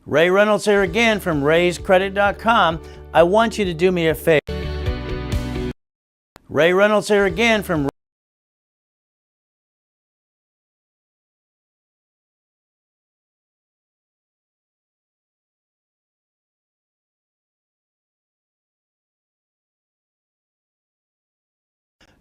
Ray Reynolds here again from raisecredit.com. I want you to do me a favor. Ray Reynolds here again from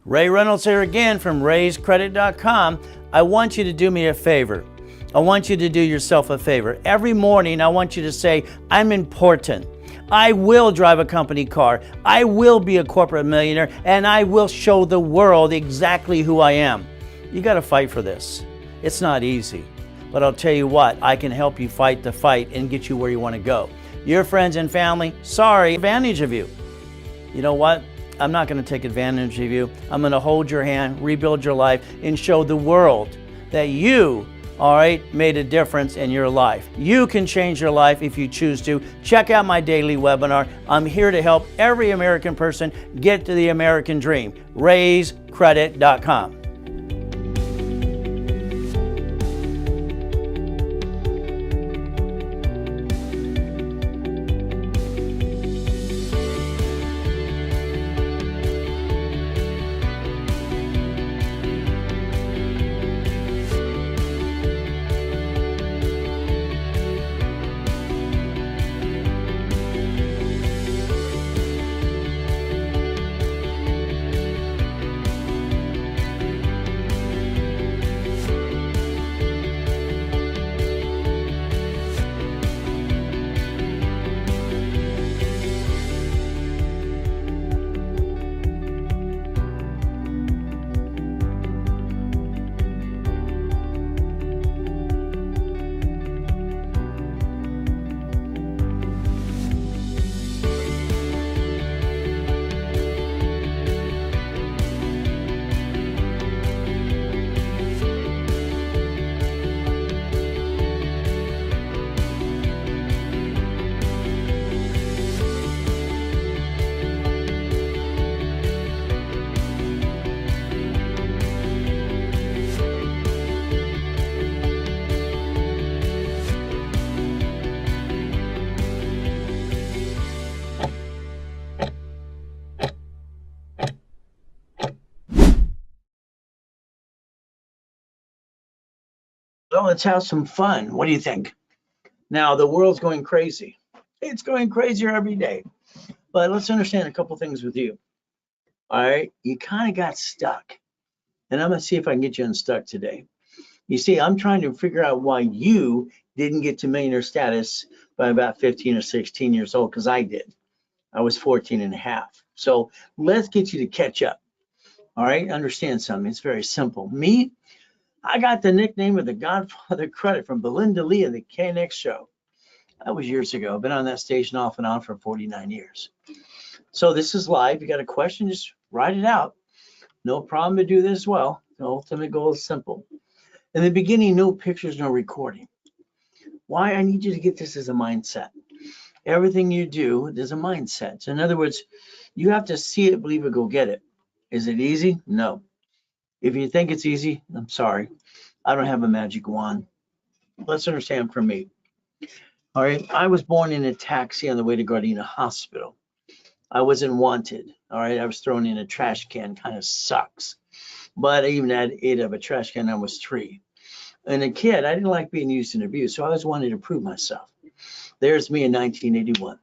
Ray Reynolds here again from raisecredit.com. I want you to do me a favor. I want you to do yourself a favor. Every morning, I want you to say, I'm important. I will drive a company car. I will be a corporate millionaire, and I will show the world exactly who I am. You got to fight for this. It's not easy, but I'll tell you what, I can help you fight the fight and get you where you want to go. Your friends and family, sorry, advantage of you. You know what? I'm not going to take advantage of you. I'm going to hold your hand, rebuild your life, and show the world that you, all right, made a difference in your life. You can change your life if you choose to. Check out my daily webinar. I'm here to help every American person get to the American dream. RaiseCredit.com. So let's have some fun. What do you think? Now, the world's going crazy. It's going crazier every day. But let's understand a couple things with you. All right, you kind of got stuck. And I'm going to see if I can get you unstuck today. You see, I'm trying to figure out why you didn't get to millionaire status by about 15 or 16 years old, because I did. I was 14 and a half. So let's get you to catch up. All right, understand something. It's very simple. Me, I got the nickname of the Godfather credit from Belinda Lee of the KNX show. That was years ago. I've been on that station off and on for 49 years. So this is live. You got a question, just write it out. No problem to do this as well. The ultimate goal is simple. In the beginning, no pictures, no recording. Why? I need you to get this as a mindset. Everything you do, there's a mindset. So in other words, you have to see it, believe it, go get it. Is it easy? No. If you think it's easy, I'm sorry. I don't have a magic wand. Let's understand for me. All right, I was born in a taxi on the way to Gardena Hospital. I wasn't wanted. All right, I was thrown in a trash can. Kind of sucks. But I even had 8 of a trash can. I was 3. And a kid, I didn't like being used and abused, so I always wanted to prove myself. There's me in 1981.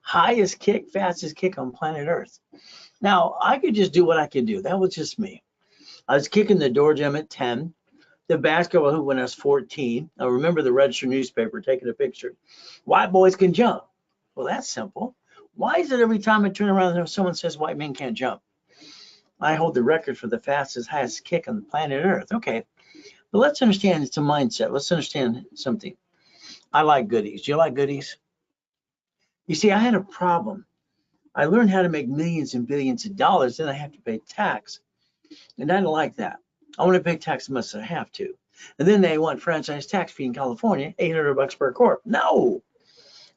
Highest kick, fastest kick on planet Earth. Now, I could just do what I could do. That was just me. I was kicking the door jam at 10, the basketball hoop when I was 14. I remember the Register newspaper taking a picture. White boys can jump. Well, that's simple. Why is it every time I turn around someone says white men can't jump? I hold the record for the fastest, highest kick on the planet Earth. Okay, but let's understand it's a mindset. Let's understand something. I like goodies. Do you like goodies? You see, I had a problem. I learned how to make millions and billions of dollars, then I have to pay tax. And I don't like that. I want to pay tax as much as I have to. And then they want franchise tax fee in California, $800 per corp. No.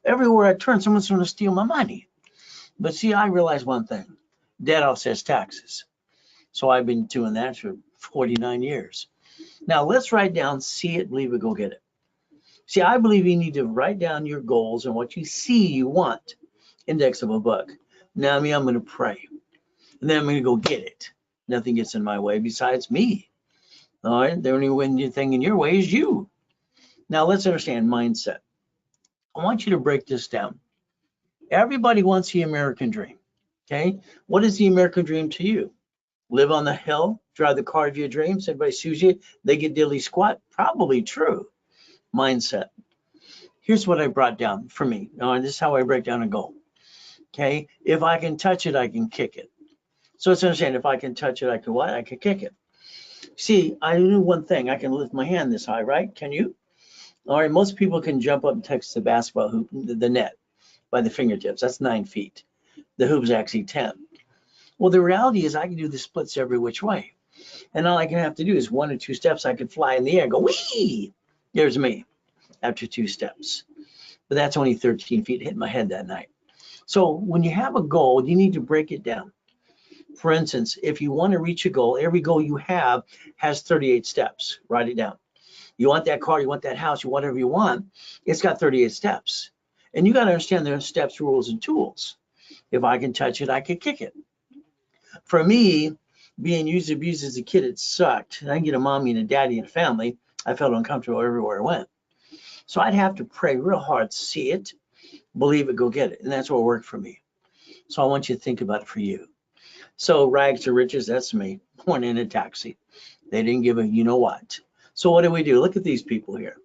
Everywhere I turn, someone's going to steal my money. But see, I realize one thing. Debt offsets taxes. So I've been doing that for 49 years. Now let's write down, see it, believe it, go get it. See, I believe you need to write down your goals and what you see you want. Index of a book. Now, I'm going to pray. And then I'm going to go get it. Nothing gets in my way besides me. All right. The only thing in your way is you. Now, let's understand mindset. I want you to break this down. Everybody wants the American dream. Okay. What is the American dream to you? Live on the hill, drive the car of your dreams. Everybody sues you. They get dilly squat. Probably true. Mindset. Here's what I brought down for me. This is how I break down a goal. Okay. If I can touch it, I can kick it. So let's understand, if I can touch it, I can what? I can kick it. See, I knew one thing. I can lift my hand this high, right? Can you? All right. Most people can jump up and touch the basketball hoop, the net by the fingertips. That's 9 feet. The hoop's actually 10. Well, the reality is I can do the splits every which way. And all I can have to do is 1 or 2 steps. I can fly in the air, go, whee! There's me after 2 steps. But that's only 13 feet hitting my head that night. So when you have a goal, you need to break it down. For instance, if you want to reach a goal, every goal you have has 38 steps. Write it down. You want that car, you want that house, you want whatever you want, it's got 38 steps. And you got to understand there's steps, rules, and tools. If I can touch it, I can kick it. For me, being used and abused as a kid, it sucked. And I get a mommy and a daddy and a family. I felt uncomfortable everywhere I went. So I'd have to pray real hard, see it, believe it, go get it. And that's what worked for me. So I want you to think about it for you. So rags to riches, that's me, born in a taxi. They didn't give a you know what. So what do we do? Look at these people here.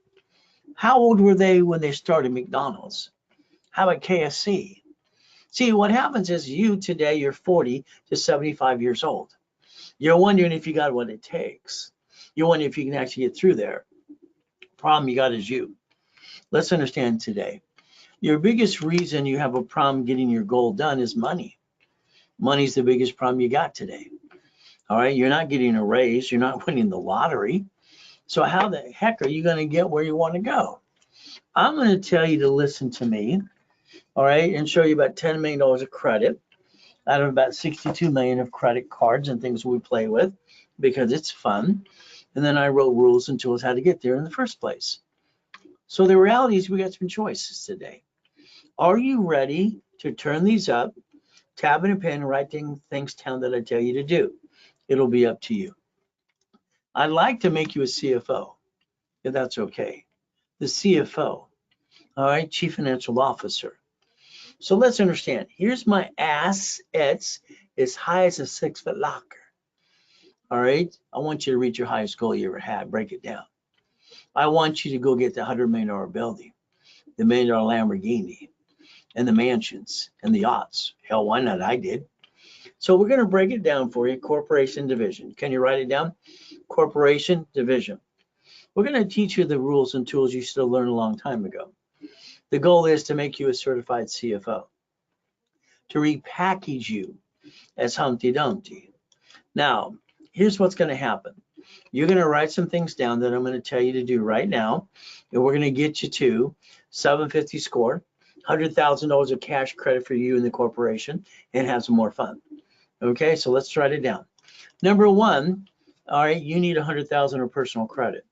How old were they when they started McDonald's? How about KFC? See, what happens is you today, you're 40 to 75 years old. You're wondering if you got what it takes. You're wondering if you can actually get through there. Problem you got is you. Let's understand today. Your biggest reason you have a problem getting your goal done is money. Money's the biggest problem you got today. All right, you're not getting a raise. You're not winning the lottery. So how the heck are you going to get where you want to go? I'm going to tell you to listen to me, all right, and show you about $10 million of credit out of about 62 million of credit cards and things we play with because it's fun. And then I wrote rules and tools how to get there in the first place. So the reality is we got some choices today. Are you ready to turn these up, tab in a pen, and write things down that I tell you to do? It'll be up to you. I'd like to make you a CFO, if that's okay. The CFO, all right, Chief Financial Officer. So let's understand. Here's my assets as high as a 6-foot locker. All right, I want you to reach your highest goal you ever had. Break it down. I want you to go get the $100 million building, the $1 million Lamborghini, and the mansions and the yachts. Hell, why not? I did. So we're going to break it down for you. Corporation division. Can you write it down? Corporation division. We're going to teach you the rules and tools you should have learned a long time ago. The goal is to make you a certified CFO, to repackage you as Humpty Dumpty. Now, here's what's going to happen. You're going to write some things down that I'm going to tell you to do right now, and we're going to get you to 750 score, $100,000 of cash credit for you and the corporation, and have some more fun. Okay, so let's write it down. Number one, all right, you need 100,000 of personal credit.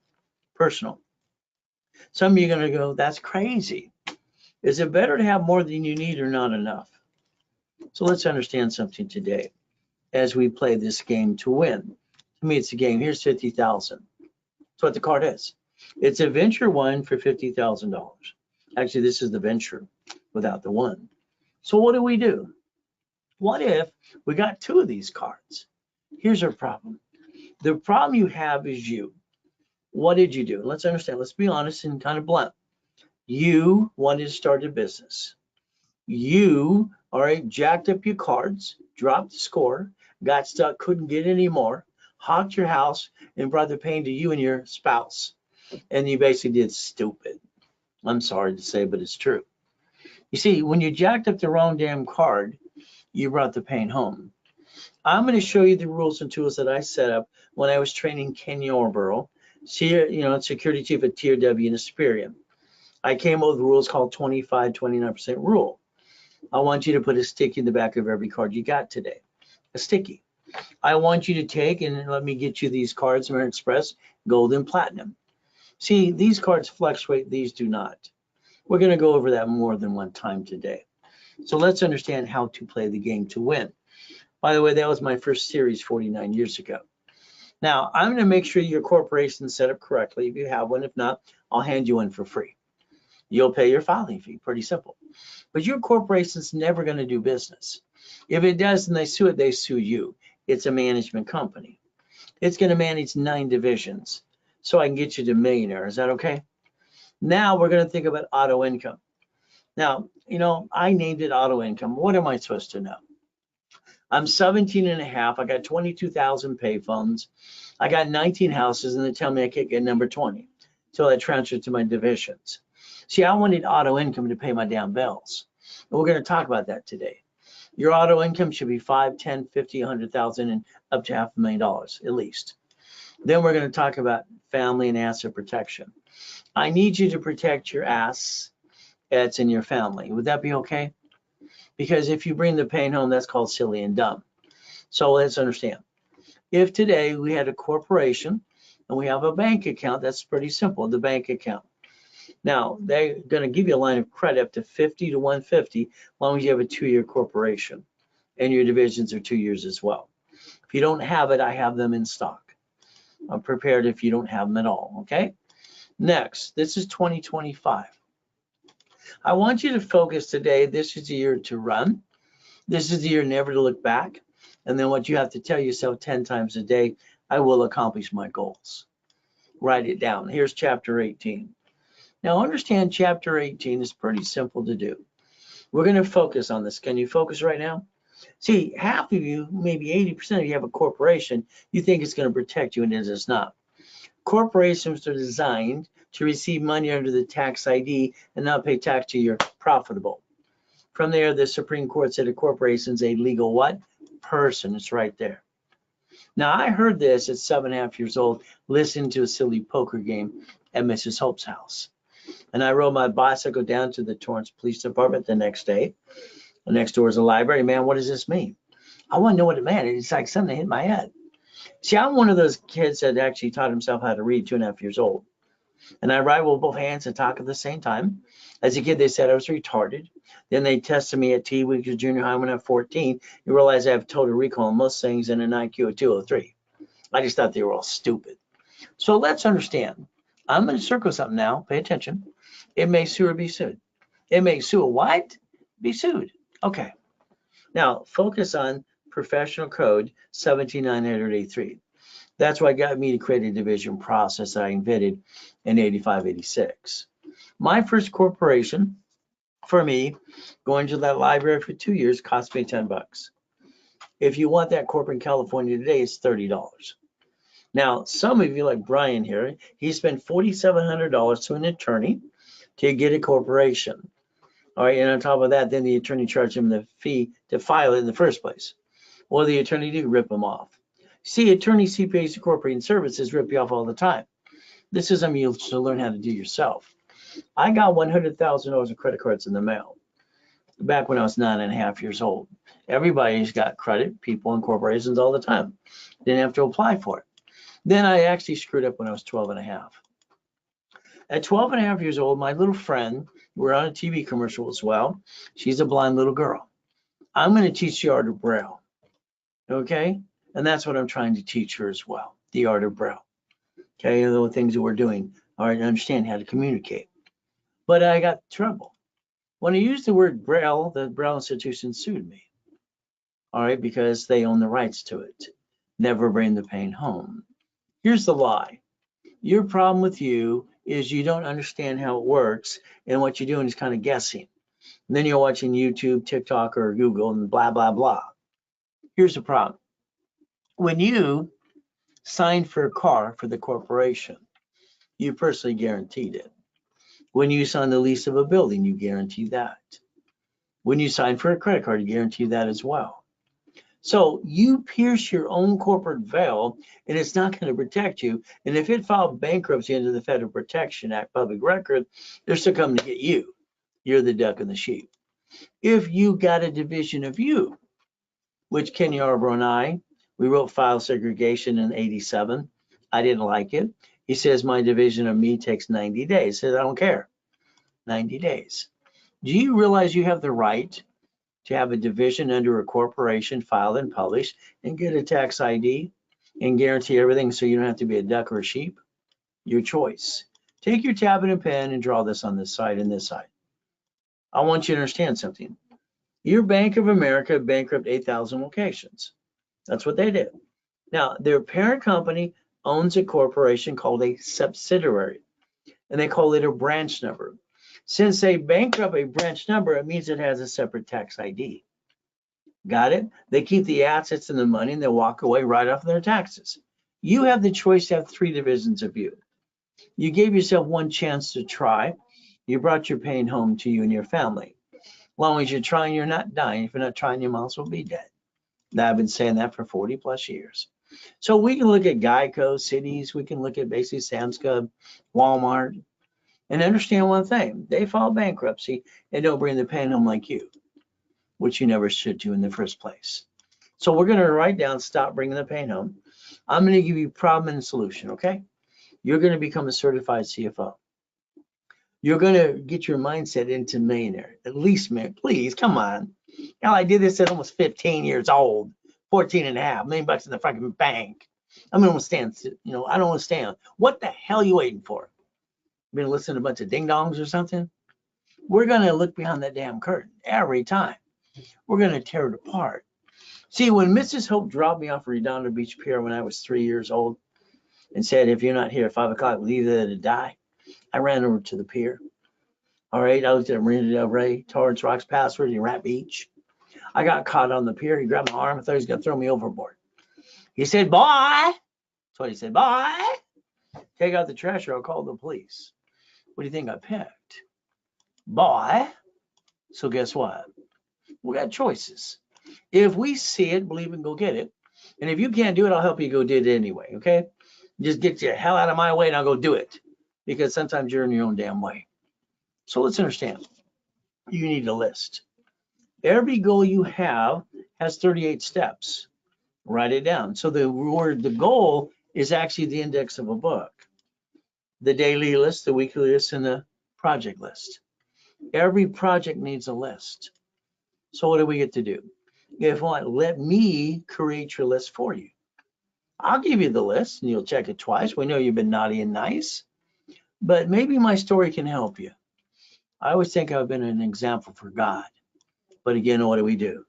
Personal. Some of you are going to go, that's crazy. Is it better to have more than you need or not enough? So let's understand something today as we play this game to win. To me, it's a game. Here's 50,000. That's what the card is. It's a venture one for $50,000. Actually, this is the venture without the one. So what do? What if we got 2 of these cards? Here's our problem. The problem you have is you. What did you do? Let's understand. Let's be honest and kind of blunt. You wanted to start a business. You, all right, jacked up your cards, dropped the score, got stuck, couldn't get any more, hawked your house, and brought the pain to you and your spouse. And you basically did stupid. I'm sorry to say, but it's true. You see, when you jacked up the wrong damn card, you brought the pain home. I'm going to show you the rules and tools that I set up when I was training Ken Yarborough, security chief at TRW in Asperian. I came up with rules called 25-29% rule. I want you to put a sticky in the back of every card you got today. A sticky. I want you to take, and let me get you these cards, American Express, Gold and Platinum. See, these cards fluctuate, these do not. We're going to go over that more than one time today. So let's understand how to play the game to win. By the way, that was my first series 49 years ago. Now, I'm going to make sure your corporation's set up correctly if you have one. If not, I'll hand you one for free. You'll pay your filing fee, pretty simple. But your corporation's never going to do business. If it does and they sue it, they sue you. It's a management company. It's going to manage 9 divisions. So I can get you to Millionaire. Is that okay? Now we're going to think about auto income. Now, I named it auto income. What am I supposed to know? I'm 17 and a half. I got 22,000 pay phones. I got 19 houses, and they tell me I can't get number 20. So I transferred to my divisions. See, I wanted auto income to pay my damn bills. And we're going to talk about that today. Your auto income should be 5, 10, 50, 100,000, and up to $500,000 at least. Then we're going to talk about family and asset protection. I need you to protect your assets in your family. Would that be okay? Because if you bring the pain home, that's called silly and dumb. So let's understand. If today we had a corporation and we have a bank account, that's pretty simple, the bank account. Now, they're going to give you a line of credit up to 50 to 150, as long as you have a 2-year corporation and your divisions are 2 years as well. If you don't have it, I have them in stock. I'm prepared if you don't have them at all, okay? Next, this is 2025. I want you to focus today. This is the year to run. This is the year never to look back. And then what you have to tell yourself 10 times a day, I will accomplish my goals. Write it down. Here's chapter 18. Now understand chapter 18 is pretty simple to do. We're going to focus on this. Can you focus right now? See, half of you, maybe 80% of you have a corporation, you think it's going to protect you, and it is not. Corporations are designed to receive money under the tax ID and not pay tax till you're profitable. From there, the Supreme Court said a corporation is a legal what? Person. It's right there. Now, I heard this at 7.5 years old, listening to a silly poker game at Mrs. Hope's house. And I rode my bicycle down to the Torrance Police Department the next day. The next door is a library. Man, what does this mean? I want to know what it meant. It's like something hit my head. See, I'm one of those kids that actually taught himself how to read 2.5 years old. And I write with both hands and talk at the same time. As a kid, they said I was retarded. Then they tested me at T Weeks of junior high when I'm 14. You realize I have total recall on most things and an IQ of 203. I just thought they were all stupid. So let's understand. I'm going to circle something now. Pay attention. It may sue or be sued. It may sue a what? Be sued. Okay. Now, focus on Professional Code 17983. That's what got me to create a division process that I invented in 85, 86. My first corporation, for me, going to that library for 2 years cost me $10. If you want that corporate in California today, it's $30. Now, some of you, like Brian here, he spent $4,700 to an attorney to get a corporation. All right, and on top of that, then the attorney charged him the fee to file it in the first place. Or the attorney did rip him off. See, attorneys, CPAs, and corporate services rip you off all the time. This is something you'll learn how to do yourself. I got $100,000 of credit cards in the mail back when I was 9.5 years old. Everybody's got credit, people and corporations all the time. Didn't have to apply for it. Then I actually screwed up when I was 12.5. At 12.5 years old, my little friend, we're on a TV commercial as well. She's a blind little girl. I'm going to teach the art of Braille. Okay? And that's what I'm trying to teach her as well, the art of Braille. Okay, the things that we're doing, all right, to understand how to communicate. But I got trouble. When I used the word Braille, the Braille Institution sued me. All right, because they own the rights to it. Never bring the pain home. Here's the lie. Your problem with you is you don't understand how it works, and what you're doing is kind of guessing. And then you're watching YouTube, TikTok, or Google, and blah, blah, blah. Here's the problem. When you signed for a car for the corporation, you personally guaranteed it. When you sign the lease of a building, you guarantee that. When you sign for a credit card, you guarantee that as well. So you pierce your own corporate veil, and it's not going to protect you. And if it filed bankruptcy under the Federal Protection Act public record, they're still coming to get you. You're the duck and the sheep. If you got a division of you, which Kenny Arbor and I, we wrote file segregation in 87. I didn't like it. He says, my division of me takes 90 days. He says, I don't care. 90 days. Do you realize you have the right to have a division under a corporation filed and published and get a tax ID and guarantee everything so you don't have to be a duck or a sheep? Your choice. Take your tablet and pen and draw this on this side and this side. I want you to understand something. Your Bank of America bankrupt 8,000 locations. That's what they did. Now, their parent company owns a corporation called a subsidiary, and they call it a branch number. Since they bankrupt a branch number, it means it has a separate tax ID. Got it? They keep the assets and the money, and they walk away right off their taxes. You have the choice to have 3 divisions of you. You gave yourself one chance to try. You brought your pain home to you and your family. As long as you're trying, you're not dying. If you're not trying, you might as well be dead. Now, I've been saying that for 40 plus years. So we can look at Geico, cities, we can look at basically Sam's Club, Walmart, and understand one thing. They file bankruptcy and don't bring the pain home like you, which you never should do in the first place. So we're going to write down, stop bringing the pain home. I'm going to give you problem and solution, okay? You're going to become a certified CFO. You're going to get your mindset into millionaire. At least, man, please, come on. Now, I did this at almost 15 years old, 14 and a half, $1 million in the fucking bank. I don't understand, I don't understand. What the hell are you waiting for? Been listening to a bunch of ding dongs or something? We're going to look behind that damn curtain every time. We're going to tear it apart. See, when Mrs. Hope dropped me off Redondo Beach Pier when I was 3 years old and said, if you're not here at 5 o'clock, leave there to die, I ran over to the pier. All right, I looked at Marina Del Rey, Torrance Rocks, Password, and Rat Beach. I got caught on the pier. He grabbed my arm. I thought he was going to throw me overboard. He said, boy. That's what he said, boy. Take out the trash or I'll call the police. What do you think I picked? Boy. So guess what? We got choices. If we see it, believe it, go get it. And if you can't do it, I'll help you go do it anyway, okay? Just get the hell out of my way and I'll go do it. Because sometimes you're in your own damn way. So let's understand. You need a list. Every goal you have has 38 steps. Write it down. So the goal is actually the index of a book. The daily list, the weekly list, and the project list. Every project needs a list. So what do we get to do? If what, let me create your list for you. I'll give you the list and you'll check it twice. We know you've been naughty and nice, but maybe my story can help you. I always think I've been an example for God. But again, what do?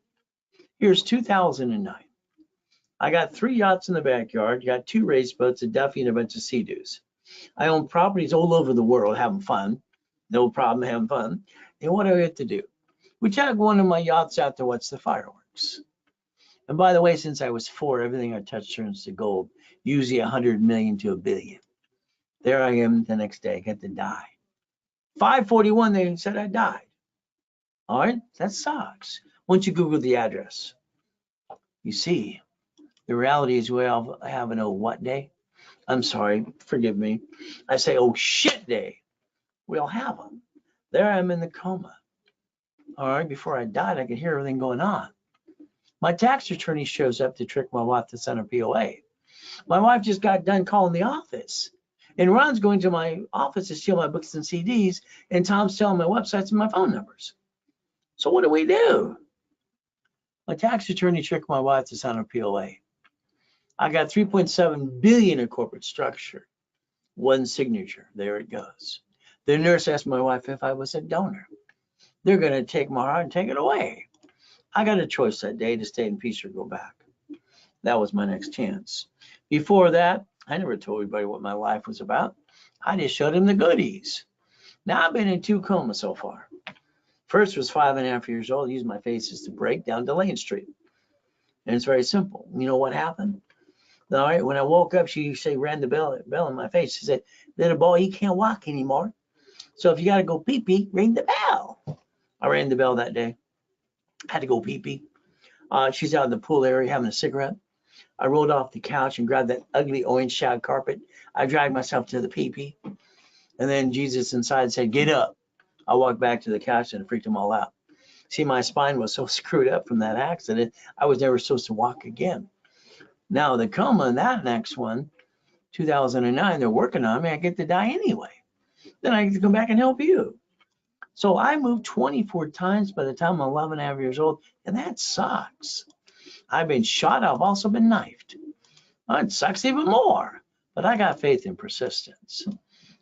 Here's 2009. I got 3 yachts in the backyard, got 2 race boats, a Duffy, and a bunch of Sea-Doos. I own properties all over the world having fun. No problem having fun. And what do I get to do? We took one of my yachts out to watch the fireworks. And by the way, since I was 4, everything I touched turns to gold, usually 100 million to 1 billion. There I am the next day, I get to die. 5:41, they said I died. All right, that sucks. Once you Google the address, you see, the reality is we all have an oh what day. I'm sorry, forgive me. I say oh shit day. We all have them. There I am in the coma. All right, before I died, I could hear everything going on. My tax attorney shows up to trick my wife to send her POA. My wife just got done calling the office. And Ron's going to my office to steal my books and CDs, and Tom's telling my websites and my phone numbers. So what do? My tax attorney tricked my wife to sign her POA. I got 3.7 billion in corporate structure. One signature, there it goes. The nurse asked my wife if I was a donor. They're going to take my heart and take it away. I got a choice that day to stay in peace or go back. That was my next chance. Before that, I never told anybody what my life was about. I just showed them the goodies. Now I've been in 2 comas so far. First was 5.5 years old, used my faces to break down Delane Street. And it's very simple. You know what happened? All right, when I woke up, she rang the bell in my face. She said, little boy, he can't walk anymore. So if you got to go pee-pee, ring the bell. I rang the bell that day. I had to go pee-pee. She's out in the pool area having a cigarette. I rolled off the couch and grabbed that ugly orange shag carpet. I dragged myself to the pee-pee. And then Jesus inside said, get up. I walked back to the couch and it freaked them all out. See, my spine was so screwed up from that accident, I was never supposed to walk again. Now the coma, that next one, 2009, they're working on me. I get to die anyway. Then I get to come back and help you. So I moved 24 times by the time I'm 11 and a half years old, and that sucks. I've been shot. I've also been knifed. Oh, it sucks even more, but I got faith and persistence.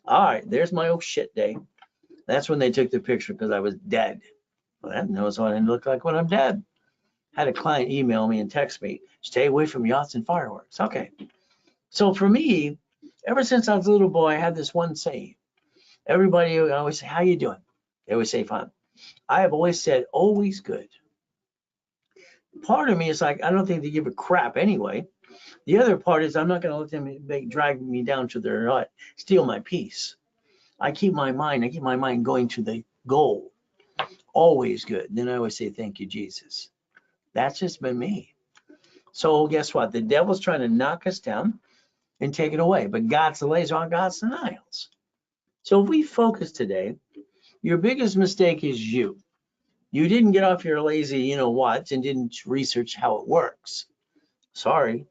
All right, there's my oh shit day. That's when they took the picture because I was dead. Well, that knows what I look like when I'm dead. Had a client email me and text me, stay away from yachts and fireworks. Okay. So for me, ever since I was a little boy, I had this one saying. Everybody always say, how you doing? They always say fine. I have always said, always good. Part of me is like, I don't think they give a crap anyway. The other part is I'm not going to let them drag me down to their hut, steal my peace. I keep my mind going to the goal. Always good. Then I always say, thank you, Jesus. That's just been me. So guess what? The devil's trying to knock us down and take it away. But God's delays aren't God's denials. So if we focus today, your biggest mistake is you. You didn't get off your lazy, what, and didn't research how it works. Sorry.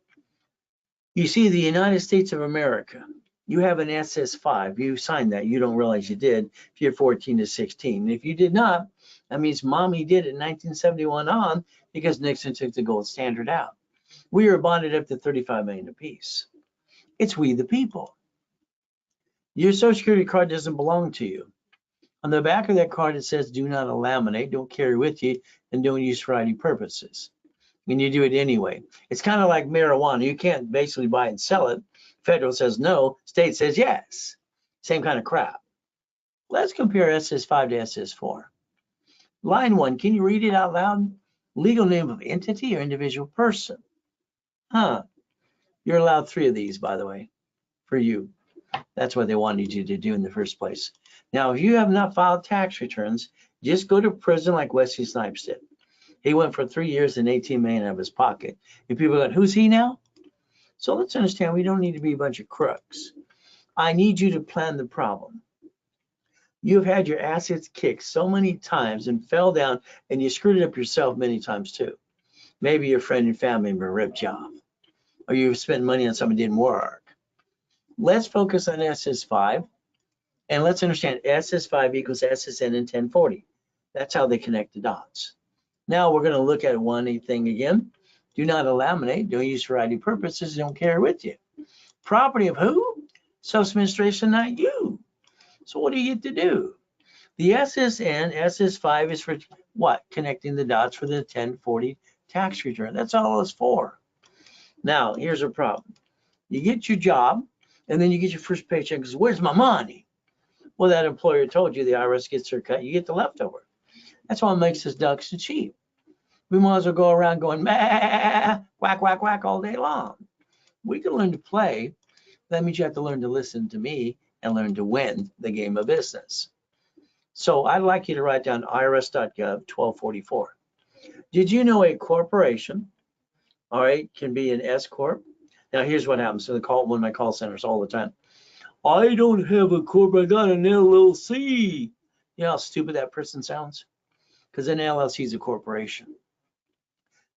You see, the United States of America, you have an SS5. You signed that. You don't realize you did if you're 14 to 16. And if you did not, that means mommy did it in 1971 on because Nixon took the gold standard out. We were bonded up to 35 million apiece. It's we the people. Your Social Security card doesn't belong to you. On the back of that card, it says do not laminate, don't carry with you, and don't use for any purposes. And you do it anyway. It's kind of like marijuana. You can't basically buy and sell it. Federal says no, state says yes. Same kind of crap. Let's compare SS5 to SS4. Line 1, can you read it out loud? Legal name of entity or individual person? You're allowed 3 of these, by the way, for you. That's what they wanted you to do in the first place. Now, if you have not filed tax returns, just go to prison like Wesley Snipes did. He went for 3 years and 18 million out of his pocket. And people go, who's he now? So let's understand, we don't need to be a bunch of crooks. I need you to plan the problem. You've had your assets kicked so many times and fell down, and you screwed it up yourself many times too. Maybe your friend and family member ripped you off, or you spent money on something that didn't work. Let's focus on SS5, and let's understand SS5 equals SSN in 1040. That's how they connect the dots. Now we're going to look at one thing again. Do not laminate, don't use for ID purposes, don't carry with you. Property of who? Social Administration, not you. So what do you get to do? The SSN, SS5 is for what? Connecting the dots for the 1040 tax return. That's all it's for. Now, here's a problem. You get your job, and then you get your first paycheck and says, where's my money? Well, that employer told you the IRS gets their cut, you get the leftover. That's what makes us ducks so cheap. We might as well go around going, bah, whack, whack, whack all day long. We can learn to play. That means you have to learn to listen to me and learn to win the game of business. So I'd like you to write down irs.gov 1244. Did you know a corporation, all right, can be an S corp? Now here's what happens. So one of my call centers all the time. I don't have a corp, I got an LLC. You know how stupid that person sounds? Because an LLC is a corporation.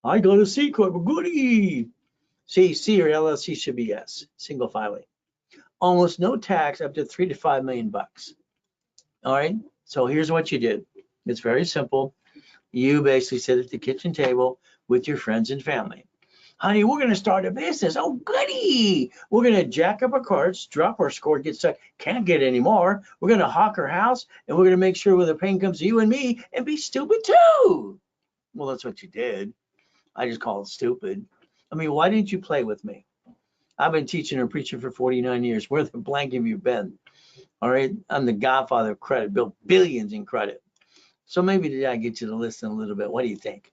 I got a C corp, goody. See, C or LLC should be S, single filing. Almost no tax up to 3 to 5 million bucks. All right, so here's what you did. It's very simple. You basically sit at the kitchen table with your friends and family. Honey, we're going to start a business. Oh, goody. We're going to jack up our cards, drop our score, get stuck, can't get any more. We're going to hawk our house, and we're going to make sure when the pain comes to you and me and be stupid too. Well, that's what you did. I just call it stupid. I mean, why didn't you play with me? I've been teaching and preaching for 49 years. Where the blank have you been? All right, I'm the godfather of credit, built billions in credit. So maybe today I get you to listen a little bit. What do you think?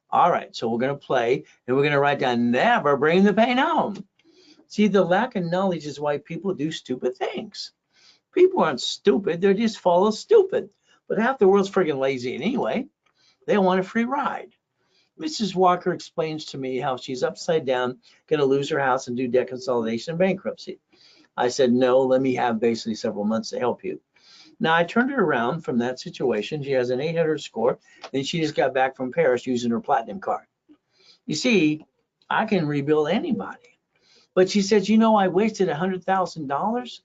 All right, so we're going to play, and we're going to write down never bring the pain home. See, the lack of knowledge is why people do stupid things. People aren't stupid, they're just follow stupid. But half the world's freaking lazy anyway. They want a free ride. Mrs. Walker explains to me how she's upside down, going to lose her house and do debt consolidation and bankruptcy. I said, no, let me have basically several months to help you. Now, I turned her around from that situation. She has an 800 score, and she just got back from Paris using her platinum card. You see, I can rebuild anybody. But she said, you know, I wasted $100,000.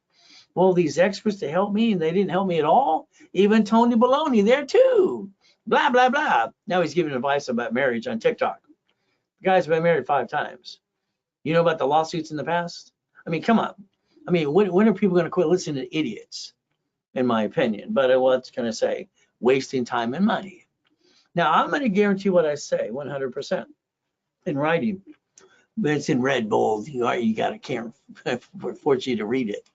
Well, these experts to help me, and they didn't help me at all. Even Tony Baloney there too. Blah, blah, blah. Now he's giving advice about marriage on TikTok. The guy's been married 5 times. You know about the lawsuits in the past? I mean, come on. I mean, when are people going to quit listening to idiots, in my opinion? But what can I say? Wasting time and money. Now, I'm going to guarantee what I say 100% in writing, but it's in red bold. You got to can't force you to read it.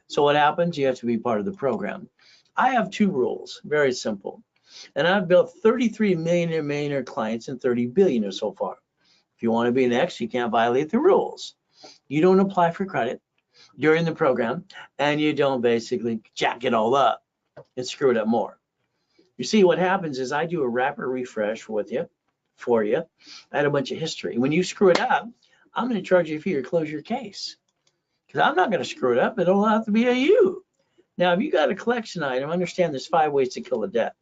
So what happens? You have to be part of the program. I have 2 rules, very simple. And I've built 33 millionaire clients and 30 billionaire so far. If you want to be next, you can't violate the rules. You don't apply for credit during the program, and you don't basically jack it all up and screw it up more. You see, what happens is I do a rapid refresh with you, for you. I had a bunch of history. When you screw it up, I'm going to charge you a fee or close your case. Because I'm not going to screw it up. It'll have to be a you. Now, if you got a collection item, understand there's 5 ways to kill a debt.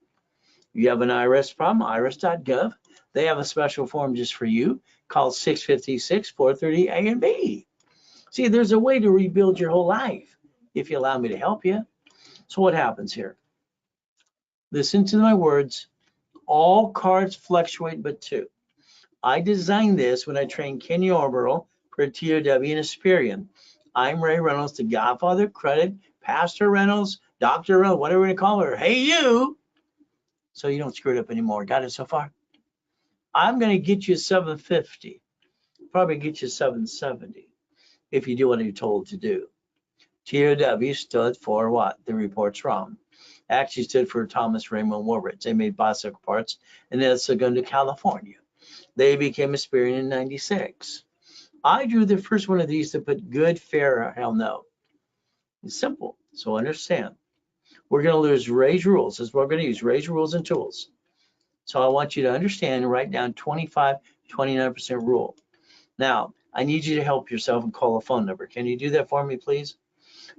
You have an IRS problem, irs.gov. They have a special form just for you called 656-430 A and B. See, there's a way to rebuild your whole life if you allow me to help you. So what happens here? Listen to my words. All cards fluctuate but 2. I designed this when I trained Kenny Orberl for TOW and Asperian. I'm Ray Reynolds, the godfather of credit, Pastor Reynolds, Dr. Reynolds, whatever you call her. Hey, you. So you don't screw it up anymore. Got it so far? I'm going to get you 750. Probably get you 770 if you do what you're told to do. TOW stood for what? The report's wrong. Actually stood for Thomas Raymond Warwitz. They made bicycle parts, and that's going to California. They became Asperian in 96. I drew the first one of these to put good, fair, or hell no. It's simple, so understand. We're going to lose Ray's rules. That's what we're going to use, Ray's rules and tools. So I want you to understand and write down 25, 29% rule. Now, I need you to help yourself and call a phone number. Can you do that for me, please?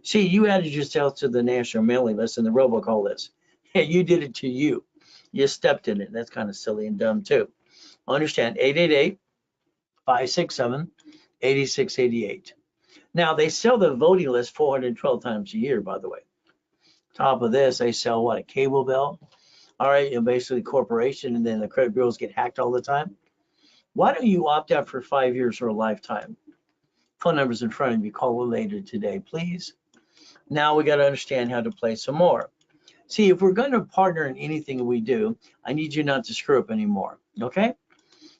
See, you added yourself to the national mailing list and the robocall list. Yeah, you did it to you. You stepped in it. That's kind of silly and dumb too. Understand, 888-567-8688. Now, they sell the voting list 412 times a year, by the way. Top of this, they sell what, a cable bill? All right, and basically corporation, and then the credit bureaus get hacked all the time. Why don't you opt out for 5 years or a lifetime? Phone number's in front of you. Call later today, please. Now we got to understand how to play some more. See, if we're going to partner in anything we do, I need you not to screw up anymore, okay?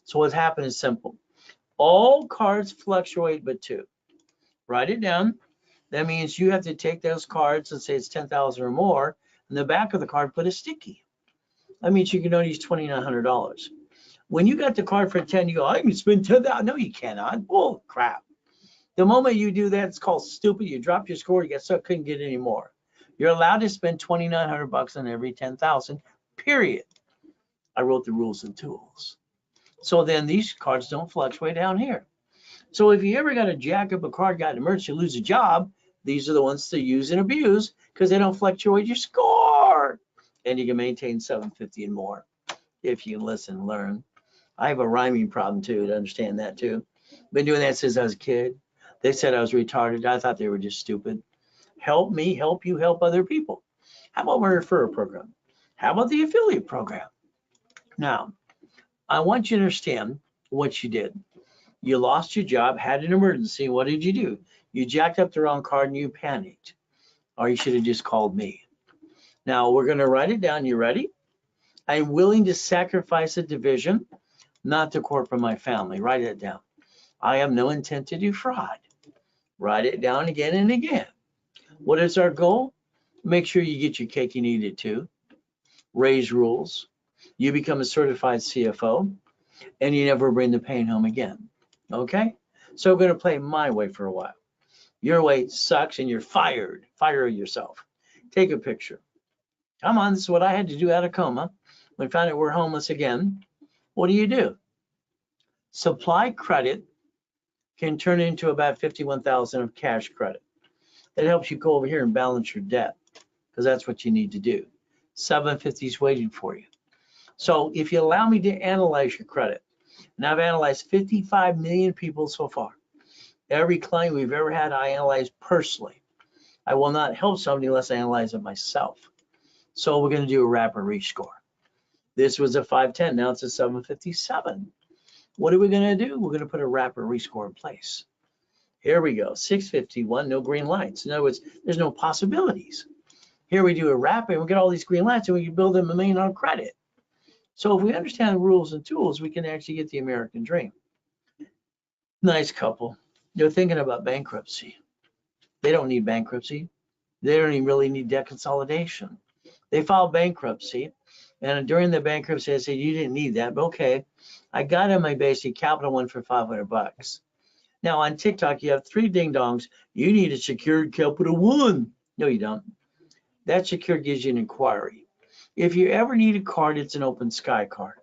So what's happened is simple. All cards fluctuate but 2. Write it down. That means you have to take those cards and say it's 10,000 or more. In the back of the card, put a sticky. That means you can only use $2,900. When you got the card for 10, you go, I can spend 10,000. No, you cannot. Bull crap. The moment you do that, it's called stupid. You drop your score, you get stuck, couldn't get any more. You're allowed to spend $2,900 on every 10,000, period. I wrote the rules and tools. So then these cards don't fluctuate down here. So if you ever got to jack up a card, got an emergency, lose a job, these are the ones to use and abuse because they don't fluctuate your score. And you can maintain 750 and more if you listen and learn. I have a rhyming problem too, to understand that too. Been doing that since I was a kid. They said I was retarded. I thought they were just stupid. Help me, help you, help other people. How about my referral program? How about the affiliate program? Now, I want you to understand what you did. You lost your job, had an emergency. What did you do? You jacked up the wrong card and you panicked. Or you should have just called me. Now, we're going to write it down. You ready? I'm willing to sacrifice a division, not the corporate, my family. Write it down. I have no intent to do fraud. Write it down again and again. What is our goal? Make sure you get your cake and eat it too. Raise rules. You become a certified CFO, and you never bring the pain home again. Okay? So we're going to play my way for a while. Your way sucks and you're fired. Fire yourself. Take a picture. Come on, this is what I had to do out of coma. When I found out we're homeless again, what do? Supply credit can turn into about 51,000 of cash credit. It helps you go over here and balance your debt because that's what you need to do. 750 is waiting for you. So if you allow me to analyze your credit, and I've analyzed 55 million people so far, Every client we've ever had, I analyze personally. I will not help somebody unless I analyze it myself. So we're going to do a rapid rescore. This was a 510, now it's a 757. What are we going to do? We're going to put a rapid rescore in place. Here we go, 651, no green lights. In other words, there's no possibilities. Here we do a rapid, we get all these green lights, and we can build them $1 million on credit. So if we understand the rules and tools, we can actually get the American dream. Nice couple. They're thinking about bankruptcy. They don't need bankruptcy. They don't even really need debt consolidation. They filed bankruptcy, and during the bankruptcy, I said, you didn't need that, but okay. I got in my basic capital one for $500. Now on TikTok, you have 3 ding dongs. You need a secured capital one. No, you don't. That secured gives you an inquiry. If you ever need a card, it's an open sky card.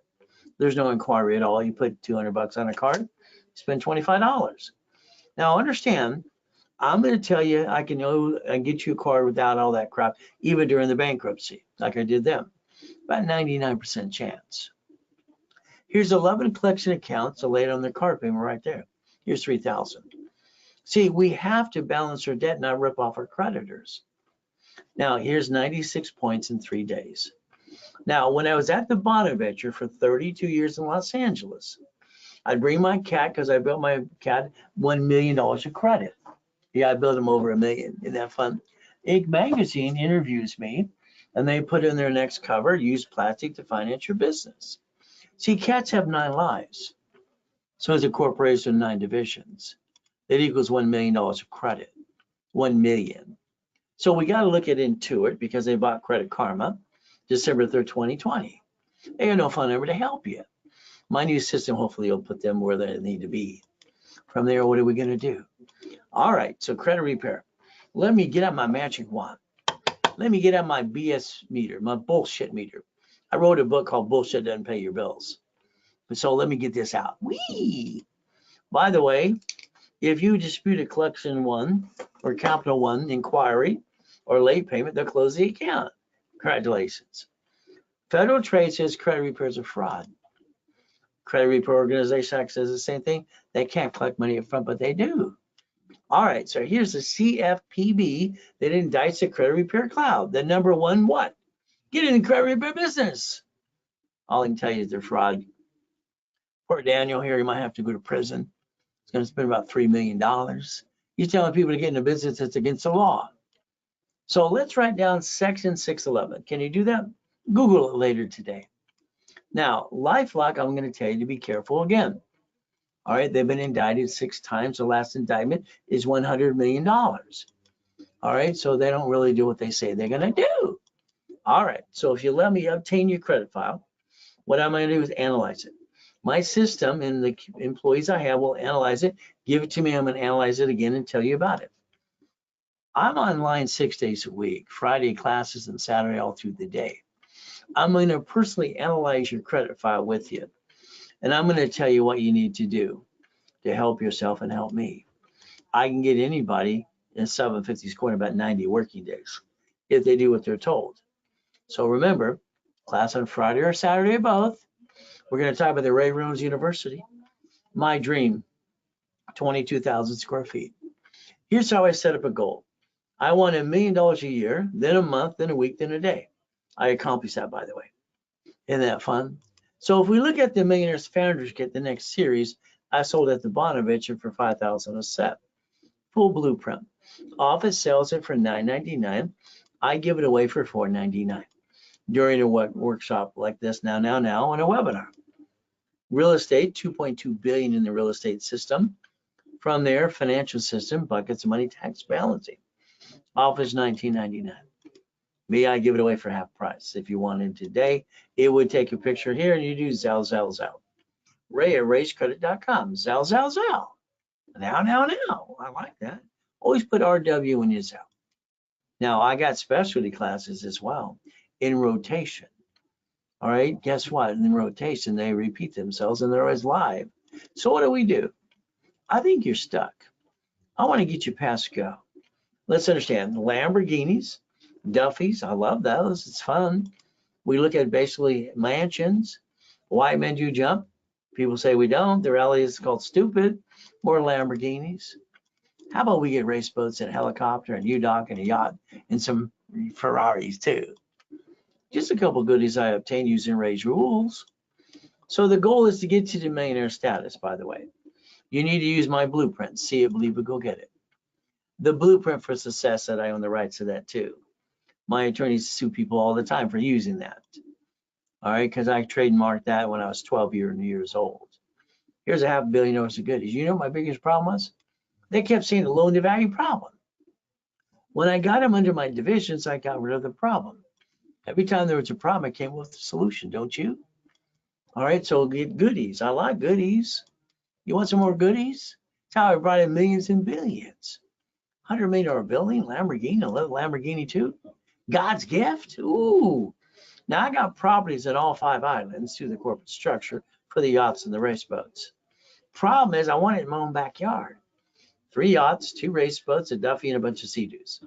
There's no inquiry at all. You put $200 on a card, spend $25. Now understand, I'm going to tell you, I can know and get you a card without all that crap, even during the bankruptcy, like I did them. About 99% chance. Here's 11 collection accounts laid on their card payment right there. Here's 3,000. See, we have to balance our debt, not rip off our creditors. Now, here's 96 points in 3 days. Now, when I was at the Bonaventure for 32 years in Los Angeles, I'd bring my cat, because I built my cat $1 million of credit. Yeah, I built him over $1 million. Isn't that fun? Inc. magazine interviews me, and they put in their next cover, use plastic to finance your business. See, cats have 9 lives. So as a corporation, 9 divisions. That equals $1 million of credit. 1 million. So we got to look at Intuit, because they bought Credit Karma, December 3rd, 2020. They got no phone number to help you. My new system hopefully will put them where they need to be. From there, what are we going to do? All right, so credit repair. Let me get out my magic wand. Let me get out my BS meter, my bullshit meter. I wrote a book called Bullshit Doesn't Pay Your Bills. So let me get this out. Whee! By the way, if you dispute a collection one or capital one inquiry or late payment, they'll close the account. Congratulations. Federal Trade says credit repair is a fraud. Credit Repair Organization Act says the same thing. They can't collect money up front, but they do. All right, so here's the CFPB that indicts the credit repair cloud. The number one what? Get in the credit repair business. All I can tell you is they're fraud. Poor Daniel here, he might have to go to prison. He's going to spend about $3 million. He's telling people to get in a business that's against the law. So let's write down section 611. Can you do that? Google it later today. Now, LifeLock, I'm going to tell you to be careful again. All right, they've been indicted 6 times. The last indictment is $100 million. All right, so they don't really do what they say they're going to do. All right, so if you let me obtain your credit file, what I'm going to do is analyze it. My system and the employees I have will analyze it, give it to me, I'm going to analyze it again and tell you about it. I'm online 6 days a week, Friday classes and Saturday all through the day. I'm going to personally analyze your credit file with you. And I'm going to tell you what you need to do to help yourself and help me. I can get anybody in 750 score in about 90 working days if they do what they're told. So remember, class on Friday or Saturday or both. We're going to talk about the Ray Reynolds University. My dream, 22,000 square feet. Here's how I set up a goal. I want $1 million a year, then a month, then a week, then a day. I accomplished that, by the way. Isn't that fun? So if we look at the Millionaire's Founders Kit, the next series, I sold at the Bonaventure for $5,000 a set. Full blueprint. Office sells it for $9.99. I give it away for $4.99 during a workshop like this now, and a webinar. Real estate, $2.2 billion in the real estate system. From there, financial system, buckets of money, tax balancing. Office, $19.99. Me, I give it away for half price. If you wanted today, it would take a picture here and you do Zell, Zell, Zell. Ray at racecredit.com. Zell, Zell, Zell. Now. I like that. Always put RW in your Zell. Now, I got specialty classes as well in rotation. All right, guess what? In rotation, they repeat themselves and they're always live. So what do? I think you're stuck. I want to get you past go. Let's understand Lamborghinis, Duffys, I love those, it's fun. We look at basically mansions. White men do jump. People say we don't. The reality is called stupid. More Lamborghinis. How about we get race boats and a helicopter and U-Dock and a yacht and some Ferraris too? Just a couple goodies I obtained using Ray's rules. So the goal is to get to the millionaire status, by the way. You need to use my blueprint. See it, believe it, go get it. The blueprint for success that I own the rights to that too. My attorneys sue people all the time for using that. All right, because I trademarked that when I was 12 years old. Here's $500 million of goodies. You know what my biggest problem was? They kept saying the loan to value problem. When I got them under my divisions, I got rid of the problem. Every time there was a problem, I came up with a solution, don't you? All right, so get goodies. I like goodies. You want some more goodies? That's how I brought in millions and billions. $100 million building, Lamborghini, a little Lamborghini too. God's gift? Ooh. Now I got properties in all 5 islands through the corporate structure for the yachts and the race boats. Problem is I want it in my own backyard. 3 yachts, 2 race boats, a Duffy, and a bunch of Sea-Doos.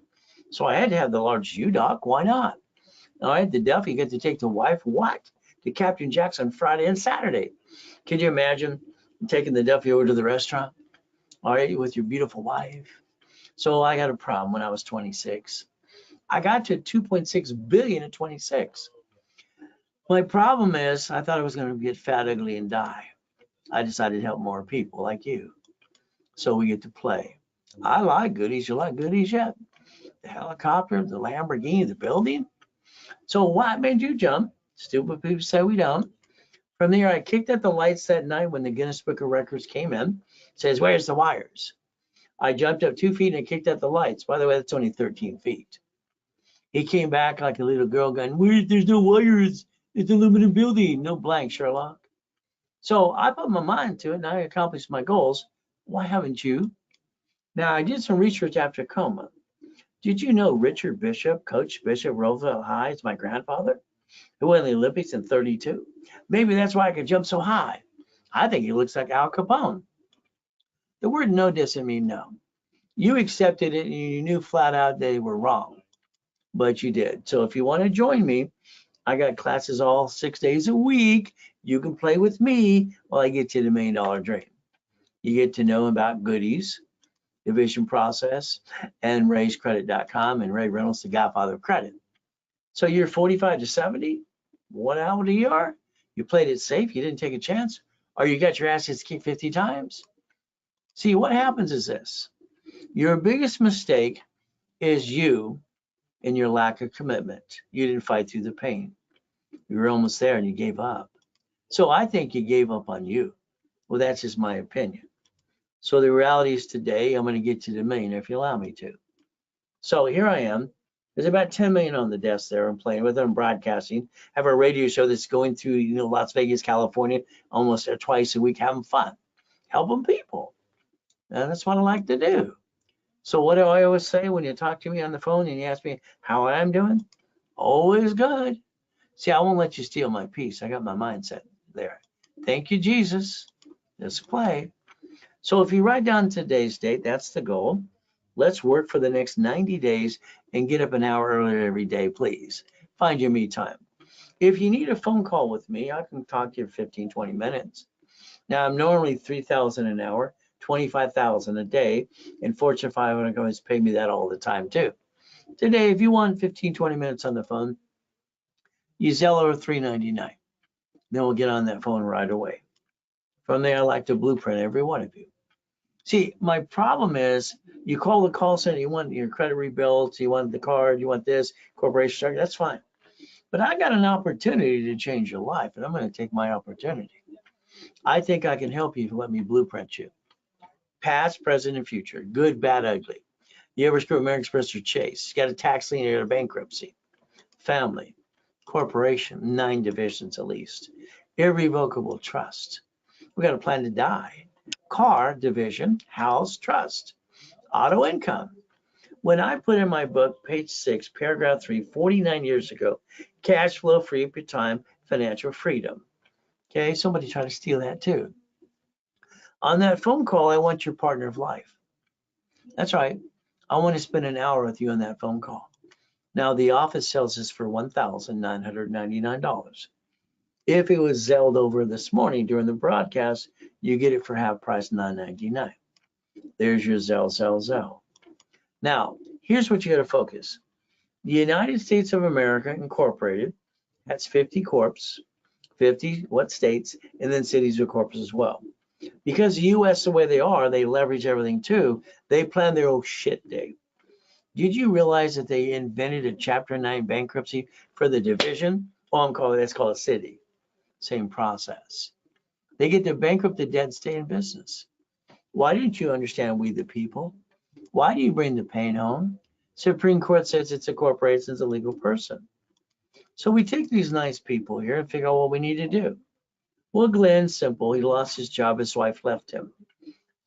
So I had to have the large U-Dock. Why not? All right, the Duffy, you get to take the wife, what? To Captain Jack's on Friday and Saturday. Can you imagine taking the Duffy over to the restaurant? All right, with your beautiful wife. So I got a problem when I was 26. I got to 2.6 billion at 26. My problem is I thought I was going to get fat, ugly, and die. I decided to help more people like you. So we get to play. I like goodies. You like goodies yet? The helicopter, the Lamborghini, the building. So what made you jump? Stupid people say we don't. From there, I kicked at the lights that night when the Guinness Book of Records came in. Says, where's the wires? I jumped up 2 feet and kicked at the lights. By the way, that's only 13 feet. He came back like a little girl going, there's no wires. It's an aluminum building. No blank, Sherlock. So I put my mind to it and I accomplished my goals. Why haven't you? Now, I did some research after coma. Did you know Richard Bishop, Coach Bishop, Roosevelt High is my grandfather? Who won the Olympics in 32. Maybe that's why I could jump so high. I think he looks like Al Capone. The word no doesn't mean no. You accepted it and you knew flat out they were wrong, but you did. So if you want to join me, I got classes all 6 days a week. You can play with me while I get you the $1 million dream. You get to know about goodies, division process, and raisecredit.com and Ray Reynolds, the godfather of credit. So you're 45 to 70, 1 hour a year. You played it safe. You didn't take a chance, or you got your assets kicked 50 times. See, what happens is this. Your biggest mistake is you and your lack of commitment. You didn't fight through the pain. You were almost there and you gave up. So I think you gave up on you. Well, that's just my opinion. So the reality is today, I'm going to get you to $1 million if you allow me to. So here I am. There's about 10 million on the desk there. I'm playing with it. I'm broadcasting. I have a radio show that's going through, Las Vegas, California, almost twice a week, having fun, helping people. And that's what I like to do. So what do I always say when you talk to me on the phone and you ask me how I'm doing? Always good. See, I won't let you steal my peace. I got my mindset there. Thank you, Jesus. Let's play. So if you write down today's date, that's the goal. Let's work for the next 90 days and get up an hour earlier every day, please. Find your me time. If you need a phone call with me, I can talk to you for 15, 20 minutes. Now, I'm normally $3,000 an hour, $25,000 a day, and Fortune 500 companies pay me that all the time too. Today, if you want 15, 20 minutes on the phone, you Zelle or $3.99. Then we'll get on that phone right away. From there, I like to blueprint every one of you. See, my problem is you call the call center, you want your credit rebuilt, you want the card, you want this, corporation structure, that's fine. But I got an opportunity to change your life, and I'm going to take my opportunity. I think I can help you if you let me blueprint you. Past, present, and future, good, bad, ugly. You ever screw American Express or Chase? You got a tax lien, you got a bankruptcy. Family, corporation, 9 divisions at least. Irrevocable trust. We got a plan to die. Car, division, house, trust. Auto income. When I put in my book, page 6, paragraph 3, 49 years ago, cash flow, free up your time, financial freedom. Okay, somebody tried to steal that too. On that phone call, I want your partner of life. That's right. I want to spend an hour with you on that phone call. Now, the office sells this for $1,999. If it was Zelled over this morning during the broadcast, you get it for half price, $9.99. There's your Zell. Now, here's what you got to focus. The United States of America Incorporated has 50 corps, 50 states, and then cities with corps as well. Because the U.S. the way they are, they leverage everything too. They plan their own shit day. Did you realize that they invented a Chapter 9 bankruptcy for the division? That's called a city. Same process. They get to bankrupt the dead, stay in business. Why didn't you understand we the people? Why do you bring the pain home? Supreme Court says it's a corporation, it's a legal person. So we take these nice people here and figure out what we need to do. Well, Glenn's simple. He lost his job. His wife left him.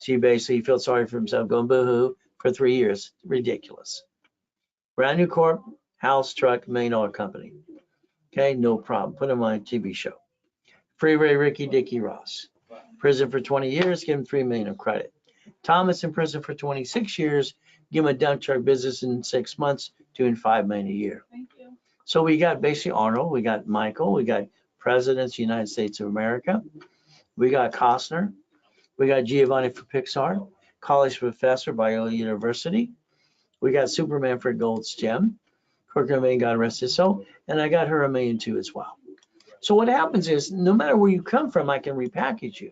She basically feels sorry for himself, going boo-hoo for 3 years. Ridiculous. Brand new corp, house, truck, $1 million company. Okay, no problem. Put him on a TV show. Freeway Ricky Dickie Ross. Prison for 20 years, give him $3 million of credit. Thomas in prison for 26 years, give him a dump truck business in 6 months, doing $5 million a year. Thank you. So we got basically Arnold, we got Michael, we got presidents of the United States of America, we got Costner, we got Giovanni for Pixar, college professor, Biola University, we got Superman for Gold's Gem, Kurt Cobain, God rest his soul, and I got her $1 million too as well. So what happens is, no matter where you come from, I can repackage you.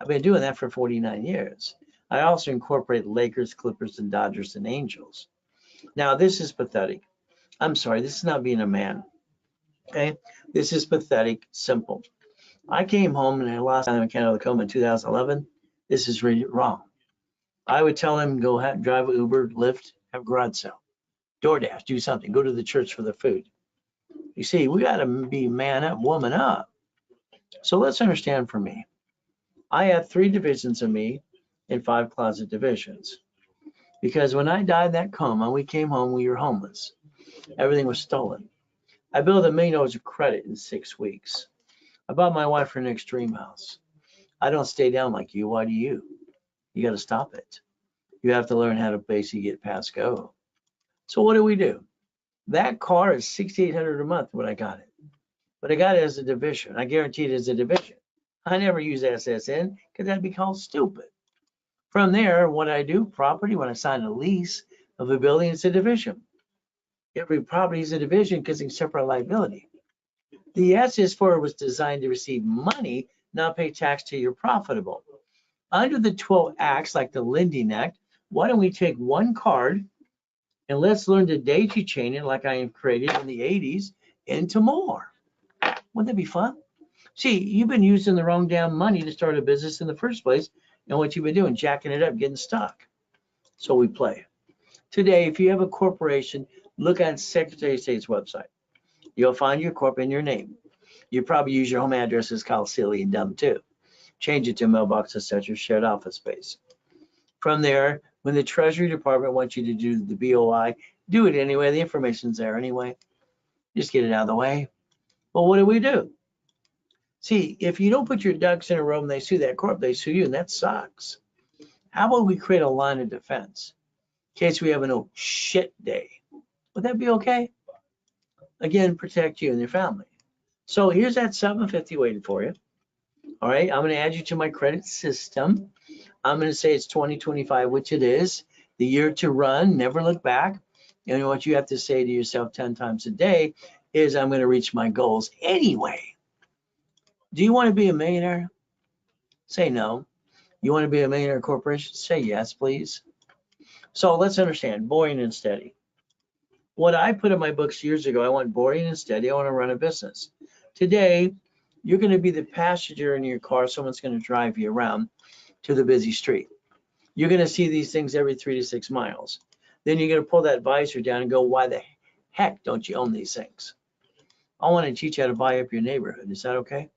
I've been doing that for 49 years. I also incorporate Lakers, Clippers, and Dodgers and Angels. Now, this is pathetic. I'm sorry, this is not being a man. Okay? This is pathetic, simple. I came home and I lost time in Canada Coma in 2011. This is really wrong. I would tell him, go drive Uber, Lyft, have a garage sale, DoorDash, do something, go to the church for the food. You see, we got to be man up, woman up. So let's understand for me. I have 3 divisions of me and 5 closet divisions. Because when I died in that coma, we came home, we were homeless. Everything was stolen. I built $1 million of credit in 6 weeks. I bought my wife her next dream house. I don't stay down like you. Why do you? You got to stop it. You have to learn how to basically get past go. So what do? That car is $6,800 a month when I got it. But I got it as a division. I guarantee it as a division. I never use SSN because that'd be called stupid. From there, what I do, property, when I sign a lease of a building, it's a division. Every property is a division because it's separate liability. The SS4 was designed to receive money, not pay tax till you're profitable. Under the 12 acts, like the Lending Act, why don't we take one card and let's learn to daisy chain it like I created in the 80s into more. Wouldn't that be fun? See, you've been using the wrong damn money to start a business in the first place, and what you've been doing, jacking it up, getting stuck. So we play. Today, if you have a corporation, look at Secretary of State's website. You'll find your corp in your name. You probably use your home address as called silly and dumb too. Change it to mailbox, etc., shared office space. From there, when the Treasury Department wants you to do the BOI, do it anyway. The information's there anyway. Just get it out of the way. Well, what do? See, if you don't put your ducks in a row and they sue that corp, they sue you, and that sucks. How about we create a line of defense in case we have an oh shit day? Would that be okay? Again, protect you and your family. So here's that 750 waiting for you. All right, I'm going to add you to my credit system. I'm going to say it's 2025, which it is. The year to run, never look back. And what you have to say to yourself 10 times a day is, I'm going to reach my goals anyway. Do you want to be a millionaire? Say no. You want to be a millionaire corporation? Say yes, please. So let's understand, boring and steady. What I put in my books years ago, I want boring and steady. I want to run a business. Today, you're going to be the passenger in your car. Someone's going to drive you around to the busy street. You're going to see these things every 3 to 6 miles. Then you're going to pull that visor down and go, why the heck don't you own these things? I want to teach you how to buy up your neighborhood. Is that okay?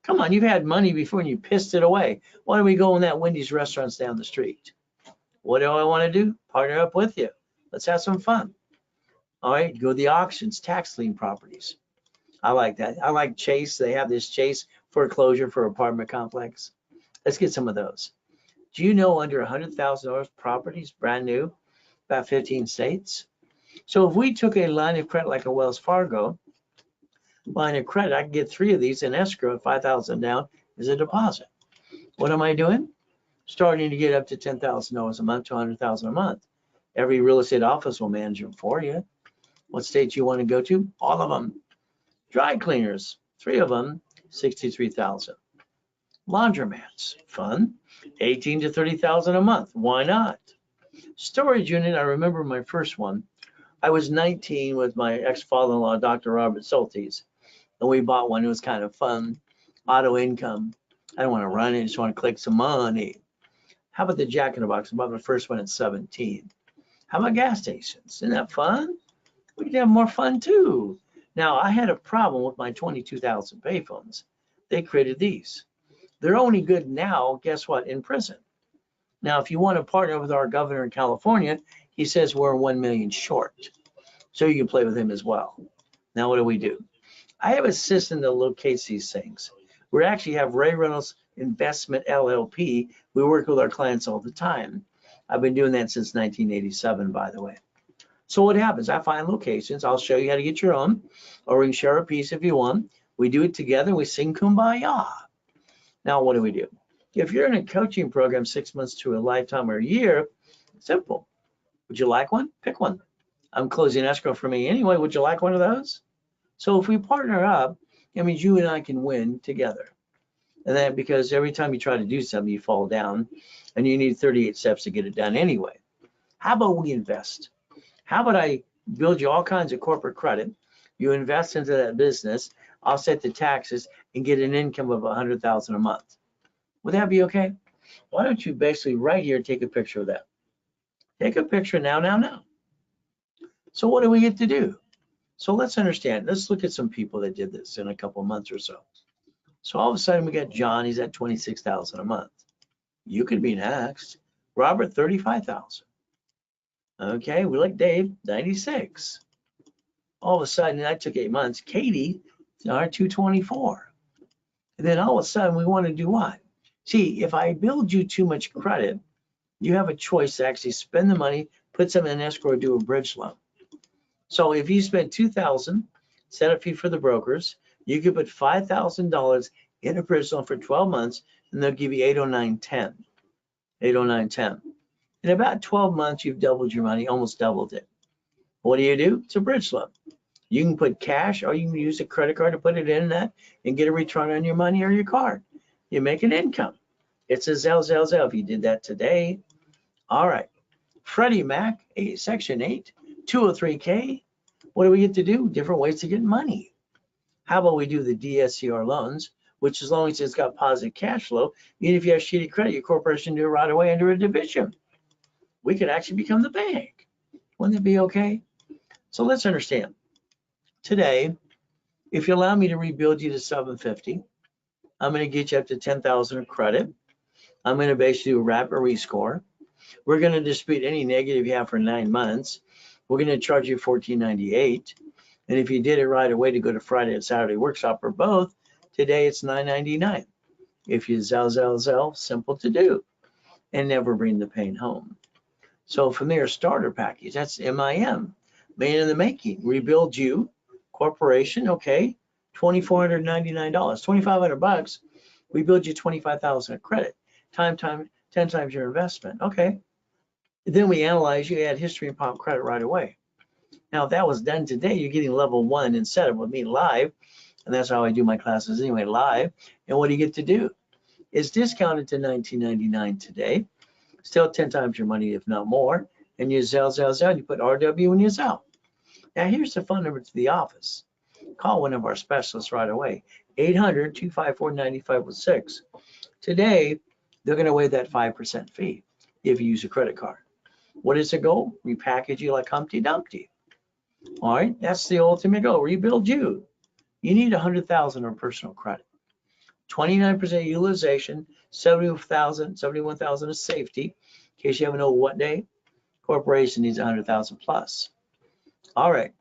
Come on, you've had money before and you pissed it away. Why don't we go in that Wendy's restaurants down the street? What do I want to do? Partner up with you. Let's have some fun. All right, go to the auctions, tax lien properties. I like that. I like Chase. They have this Chase foreclosure for apartment complex. Let's get some of those. Do you know under $100,000 properties, brand new, about 15 states? So if we took a line of credit like a Wells Fargo line of credit, I can get 3 of these in escrow at $5,000 down as a deposit. What am I doing? starting to get up to $10,000 a month to $100,000 a month. Every real estate office will manage them for you. What states you want to go to? All of them. Dry cleaners, 3 of them, $63,000. Laundromats, fun, $18,000 to $30,000 a month. Why not? Storage unit, I remember my first one. I was 19 with my ex-father-in-law, Dr. Robert Soltis, and we bought one. It was kind of fun, auto income. I don't want to run it, I just want to collect some money. How about the Jack in the Box? I bought my first one at 17. How about gas stations? Isn't that fun? We can have more fun too. Now, I had a problem with my 22,000 payphones. They created these. They're only good now, guess what, in prison. Now, if you want to partner with our governor in California, he says we're 1 million short. So you can play with him as well. Now, what do? I have a system that locates these things. We actually have Ray Reynolds Investment LLP. We work with our clients all the time. I've been doing that since 1987, by the way. So what happens? I find locations. I'll show you how to get your own, or we can share a piece if you want. We do it together. We sing Kumbaya. Now, what do? If you're in a coaching program 6 months to a lifetime or a year, simple. Would you like one? Pick one. I'm closing escrow for me anyway. Would you like one of those? So if we partner up, it means you and I can win together. And then because every time you try to do something, you fall down, and you need 38 steps to get it done anyway. How about we invest? How about I build you all kinds of corporate credit? You invest into that business, offset the taxes, and get an income of $100,000 a month. Would that be okay? Why don't you basically right here take a picture of that? Take a picture now. So what do we get to do? So let's understand. Let's look at some people that did this in a couple months or so. So all of a sudden we got John. He's at $26,000 a month. You could be next. Robert, $35,000. Okay, we like Dave, 96. All of a sudden, that took 8 months. Katie, $224. And then all of a sudden, we want to do what? See, if I build you too much credit, you have a choice to actually spend the money, put some in escrow, or do a bridge loan. So if you spend $2,000, set up fee for the brokers, you could put $5,000 in a bridge loan for 12 months, and they'll give you 809.10. 809.10. In about 12 months, you've doubled your money, almost doubled it. What do? It's a bridge loan. You can put cash, or you can use a credit card to put it in that and get a return on your money or your card. You make an income. It's a Zell. If you did that today. All right. Freddie Mac, Section 8, 203K. What do we get to do? Different ways to get money. How about we do the DSCR loans, which as long as it's got positive cash flow, even if you have shitty credit, your corporation do it right away under a division. We could actually become the bank. Wouldn't that be okay? So let's understand. Today, if you allow me to rebuild you to 750, I'm going to get you up to 10,000 of credit. I'm going to basically do a rapid rescore. We're going to dispute any negative you have for 9 months. We're going to charge you $14.98. And if you did it right away to go to Friday and Saturday workshop or both, today it's $9.99. If you Zell, simple to do, and never bring the pain home. So from there, starter package, that's MIM, man in the making. Rebuild you, corporation, okay, $2,499, $2,500. We build you 25,000 of credit, 10 times your investment, okay. Then we analyze you, add history and pop credit right away. Now, if that was done today, you're getting level 1 instead of with me live, and that's how I do my classes anyway, live. And what do you get to do? It's discounted to $19.99 today. Still 10 times your money, if not more. And you Zell, you put RW and you Zell. Now, here's the phone number to the office. Call one of our specialists right away, 800-254-9506. Today, they're going to waive that 5% fee if you use a credit card. What is the goal? Repackage you like Humpty Dumpty. All right, that's the ultimate goal. Rebuild you. You need 100,000 of personal credit. 29% utilization, 71,000 of safety, in case you haven't know what day. Corporation needs 100,000 plus. All right,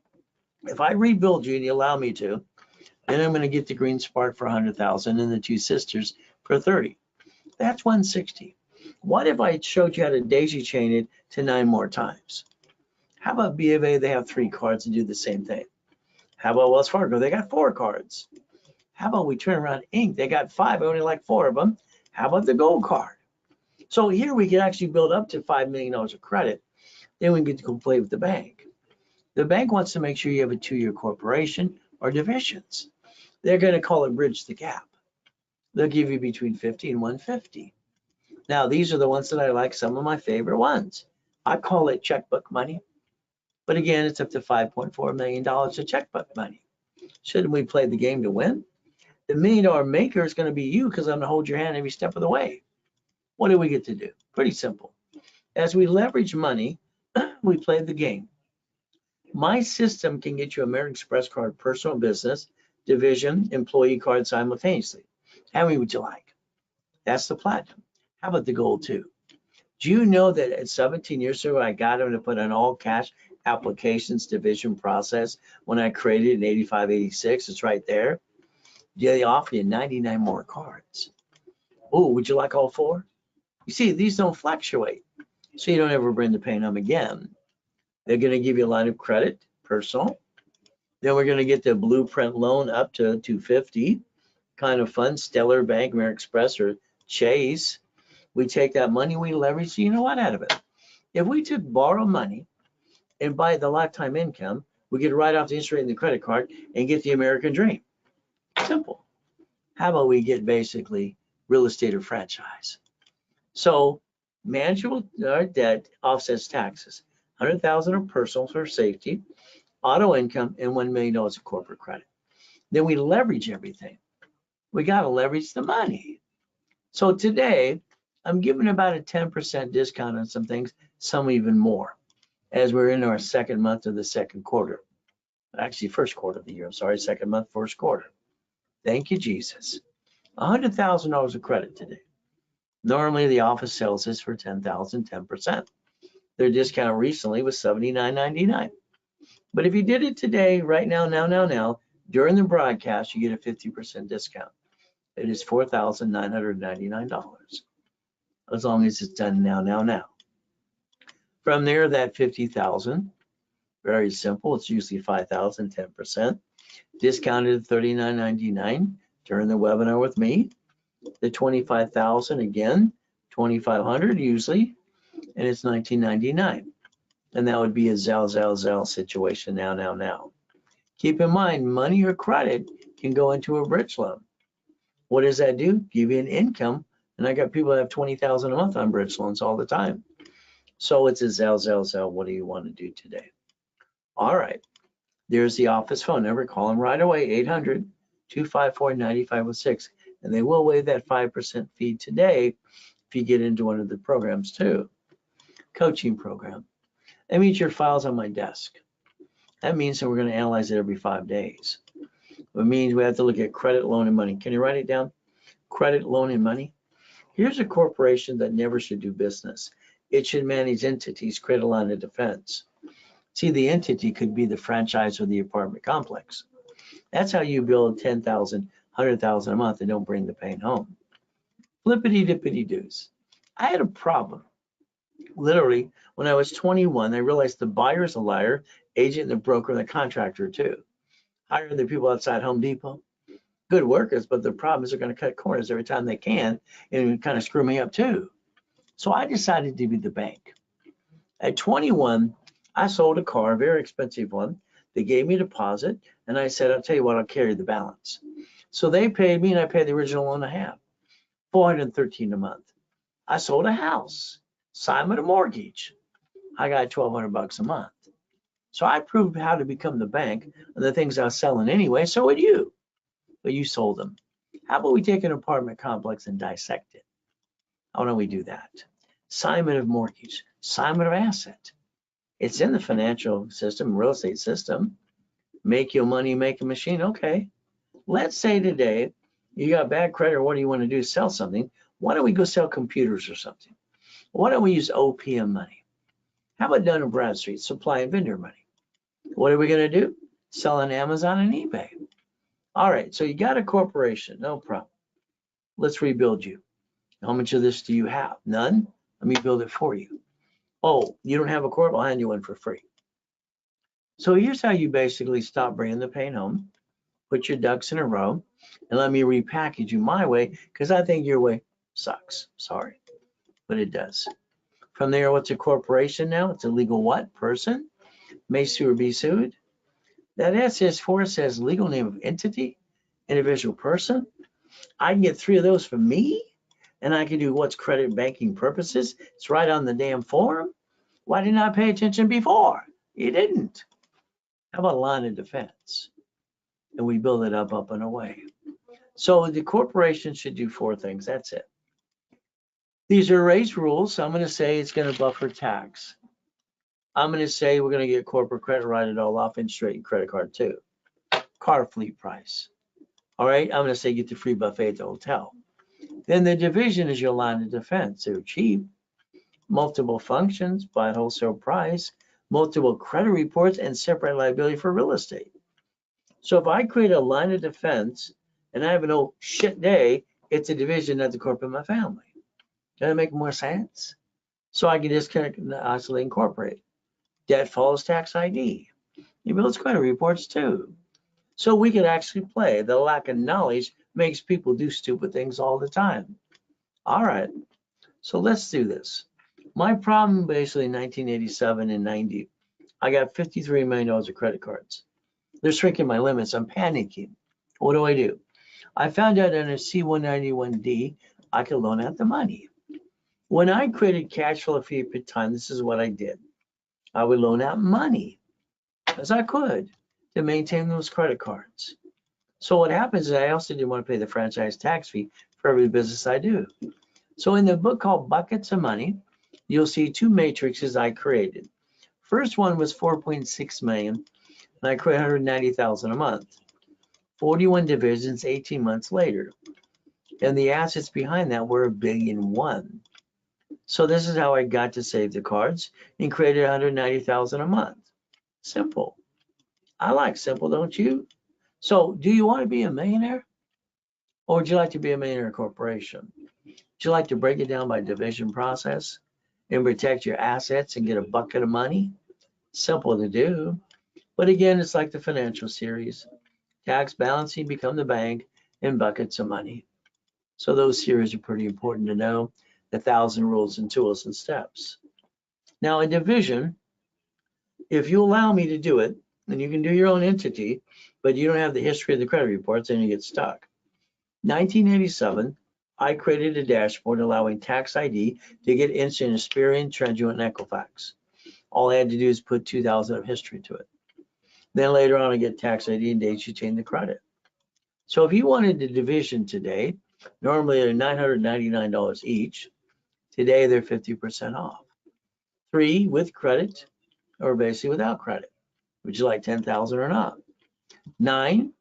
if I rebuild you and you allow me to, then I'm going to get the Green Spark for 100,000 and the Two Sisters for 30. That's 160. What if I showed you how to daisy chain it to 9 more times? How about B of A? They have 3 cards and do the same thing. How about Wells Fargo? They got 4 cards. How about we turn around Inc? They got 5, I only like 4 of them. How about the gold card? So here we can actually build up to $5 million of credit. Then we get to go play with the bank. The bank wants to make sure you have a 2-year corporation or divisions. They're going to call it bridge the gap. They'll give you between 50 and 150. Now, these are the ones that I like, some of my favorite ones. I call it checkbook money. But again, it's up to $5.4 million of checkbook money. Shouldn't we play the game to win? The $1 million maker is going to be you because I'm going to hold your hand every step of the way. What do we get to do? Pretty simple. As we leverage money, we play the game. My system can get you American Express card, personal business, division, employee card simultaneously. How many would you like? That's the platinum. How about the gold too? Do you know that at 17 years ago, I got them to put an all cash applications division process when I created it in 85, 86? It's right there. Yeah, they offer you 99 more cards. Oh, would you like all 4? You see, these don't fluctuate, so you don't ever bring the pain home again. They're going to give you a line of credit, personal. Then we're going to get the blueprint loan up to 250. Kind of fun, Stellar Bank, American Express, or Chase. We take that money, we leverage, you know what, out of it. If we took borrow money and buy the lifetime income, we get right off the interest rate in the credit card and get the American dream. Simple. How about we get basically real estate or franchise? So manageable debt offsets taxes. 100,000 of personal for safety, auto income, and $1 million of corporate credit. Then we leverage everything. We got to leverage the money. So today, I'm giving about a 10% discount on some things, some even more, as we're in our second month of the second quarter. Actually, first quarter of the year, I'm sorry, second month, first quarter. Thank you, Jesus. $100,000 of credit today. Normally, the office sells this for $10,000, 10%. Their discount recently was $79.99. But if you did it today, right now, during the broadcast, you get a 50% discount. It is $4,999, as long as it's done now. From there, that 50,000, very simple. It's usually 5,000, 10%, discounted at $39.99 during the webinar with me. The 25,000 again, 2,500 usually, and it's $19.99. And that would be a Zell situation now. Keep in mind, money or credit can go into a bridge loan. What does that do? Give you an income. And I got people that have 20,000 a month on bridge loans all the time. So it's a Zell. What do you want to do today? All right. There's the office phone number. Call them right away, 800-254-9506. And they will waive that 5% fee today if you get into one of the programs too. Coaching program. That means your file's on my desk. That means that we're going to analyze it every 5 days. It means we have to look at credit, loan, and money. Can you write it down? Credit, loan, and money. Here's a corporation that never should do business. It should manage entities, create a line of defense. See, the entity could be the franchise or the apartment complex. That's how you build 10,000, 100,000 a month and don't bring the pain home. Flippity dippity doos. I had a problem. Literally, when I was 21, I realized the buyer is a liar, agent, the broker, and the contractor too. Hiring the people outside Home Depot, good workers, but the problem is they're going to cut corners every time they can and kind of screw me up too. So I decided to be the bank. At 21, I sold a car, a very expensive one. They gave me a deposit, and I said, I'll tell you what, I'll carry the balance. So they paid me, and I paid the original loan I have, $413 a month. I sold a house, signed a mortgage. I got $1,200 a month. So I proved how to become the bank and the things I was selling anyway. So would you, but you sold them. How about we take an apartment complex and dissect it? How don't we do that? Assignment of mortgage, assignment of asset. It's in the financial system, real estate system. Make your money, make a machine. Okay. Let's say today you got bad credit, or what do you want to do? Sell something. Why don't we go sell computers or something? Why don't we use OPM money? How about Dun & Bradstreet, supply and vendor money? What are we going to do? Sell on Amazon and eBay. All right, so you got a corporation, no problem. Let's rebuild you. How much of this do you have? None? Let me build it for you. Oh, you don't have a corp? I'll hand you one for free. So here's how you basically stop bringing the pain home. Put your ducks in a row and let me repackage you my way, because I think your way sucks. Sorry. but it does. From there, what's a corporation now? It's a legal what? Person? May sue or be sued. That SS4 says legal name of entity, individual person. I can get 3 of those for me, and I can do what's credit banking purposes. It's right on the damn form. Why didn't I pay attention before? You didn't. How about line of defense? And we build it up and away. So the corporation should do 4 things. That's it. These are raised rules. So I'm going to say it's going to buffer tax. I'm going to say we're going to get corporate credit, write it all off, and straighten credit card too. Car fleet price. All right, I'm going to say get the free buffet at the hotel. Then the division is your line of defense. They're cheap, multiple functions, buy at wholesale price, multiple credit reports, and separate liability for real estate. So if I create a line of defense and I have an old shit day, it's a division at the corporate of my family. Does that make more sense? So I can disconnect, isolate, incorporate. Debt follows tax ID. It builds credit reports too. So we can actually play. The lack of knowledge makes people do stupid things all the time. All right, so let's do this. My problem basically in 1987 and 90, I got $53 million of credit cards. They're shrinking my limits. I'm panicking. What do? I found out under C-191D, I could loan out the money. When I created cash flow fee per time, this is what I did. I would loan out money as I could to maintain those credit cards. So what happens is I also didn't want to pay the franchise tax fee for every business I do. So in the book called Buckets of Money, you'll see 2 matrices I created. First one was 4.6 million, and I created 190,000 a month. 41 divisions, 18 months later. And the assets behind that were $1.1 billion. So this is how I got to save the cards and created 190,000 a month. Simple. I like simple, don't you? So do you want to be a millionaire? Or would you like to be a millionaire corporation? Would you like to break it down by division process and protect your assets and get a bucket of money? Simple to do. But again, it's like the financial series. Tax balancing, become the bank, and buckets of money. So those series are pretty important to know. The 1,000 rules and tools and steps. Now in division, if you allow me to do it, then you can do your own entity, but you don't have the history of the credit reports, then you get stuck. 1987, I created a dashboard allowing tax ID to get instant Experian, Treasuant, and Equifax. All I had to do is put 2,000 of history to it. Then later on, I get tax ID and dates you change the credit. So if you wanted the division today, normally they're $999 each. Today, they're 50% off. 3 with credit or basically without credit. Would you like 10,000 or not? 9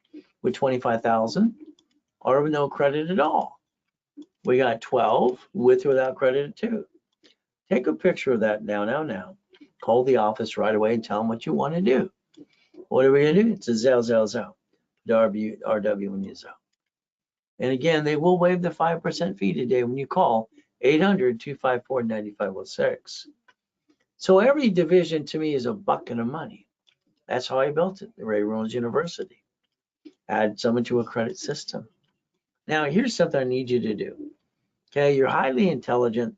with 25,000 or with no credit at all. We got 12 with or without credit too. Take a picture of that now. Call the office right away and tell them what you want to do. What are we going to do? It's a Zelle. RW when you Zelle. And again, they will waive the 5% fee today when you call 800-254-9506. So every division to me is a bucket of money. That's how I built it, the Ray Rollins University. Add someone to a credit system. Now, here's something I need you to do. Okay, you're highly intelligent,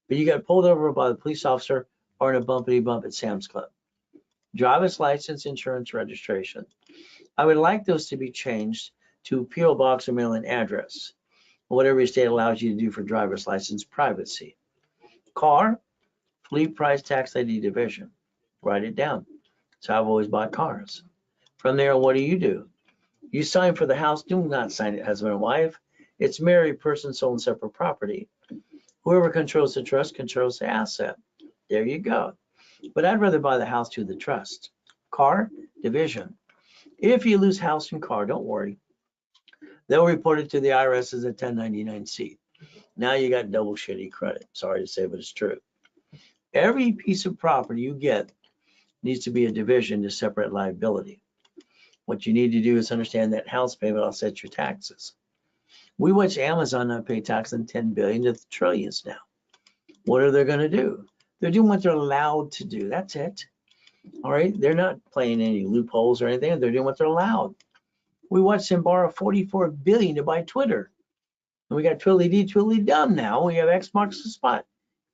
but you got pulled over by the police officer or in a bumpity bump at Sam's Club. Driver's license, insurance, registration. I would like those to be changed to P.O. Box or mailing address, whatever your state allows you to do for driver's license privacy. Car, fleet price tax ID division. Write it down. So I've always bought cars. From there, what do? You sign for the house. Do not sign it husband and wife. It's married person, sold and separate property. Whoever controls the trust controls the asset. There you go. But I'd rather buy the house to the trust. Car, division. If you lose house and car, don't worry. They'll report it to the IRS as a 1099-C. Now you got double shitty credit. Sorry to say, but it's true. Every piece of property you get needs to be a division to separate liability. What you need to do is understand that house payment offsets your taxes. We watch Amazon not pay tax on 10 billion to trillions now. What are they going to do? They're doing what they're allowed to do. That's it. All right. They're not playing any loopholes or anything. They're doing what they're allowed. We watched them borrow 44 billion to buy Twitter. And we got Twilly D, Twilly Dumb now. We have X marks the spot.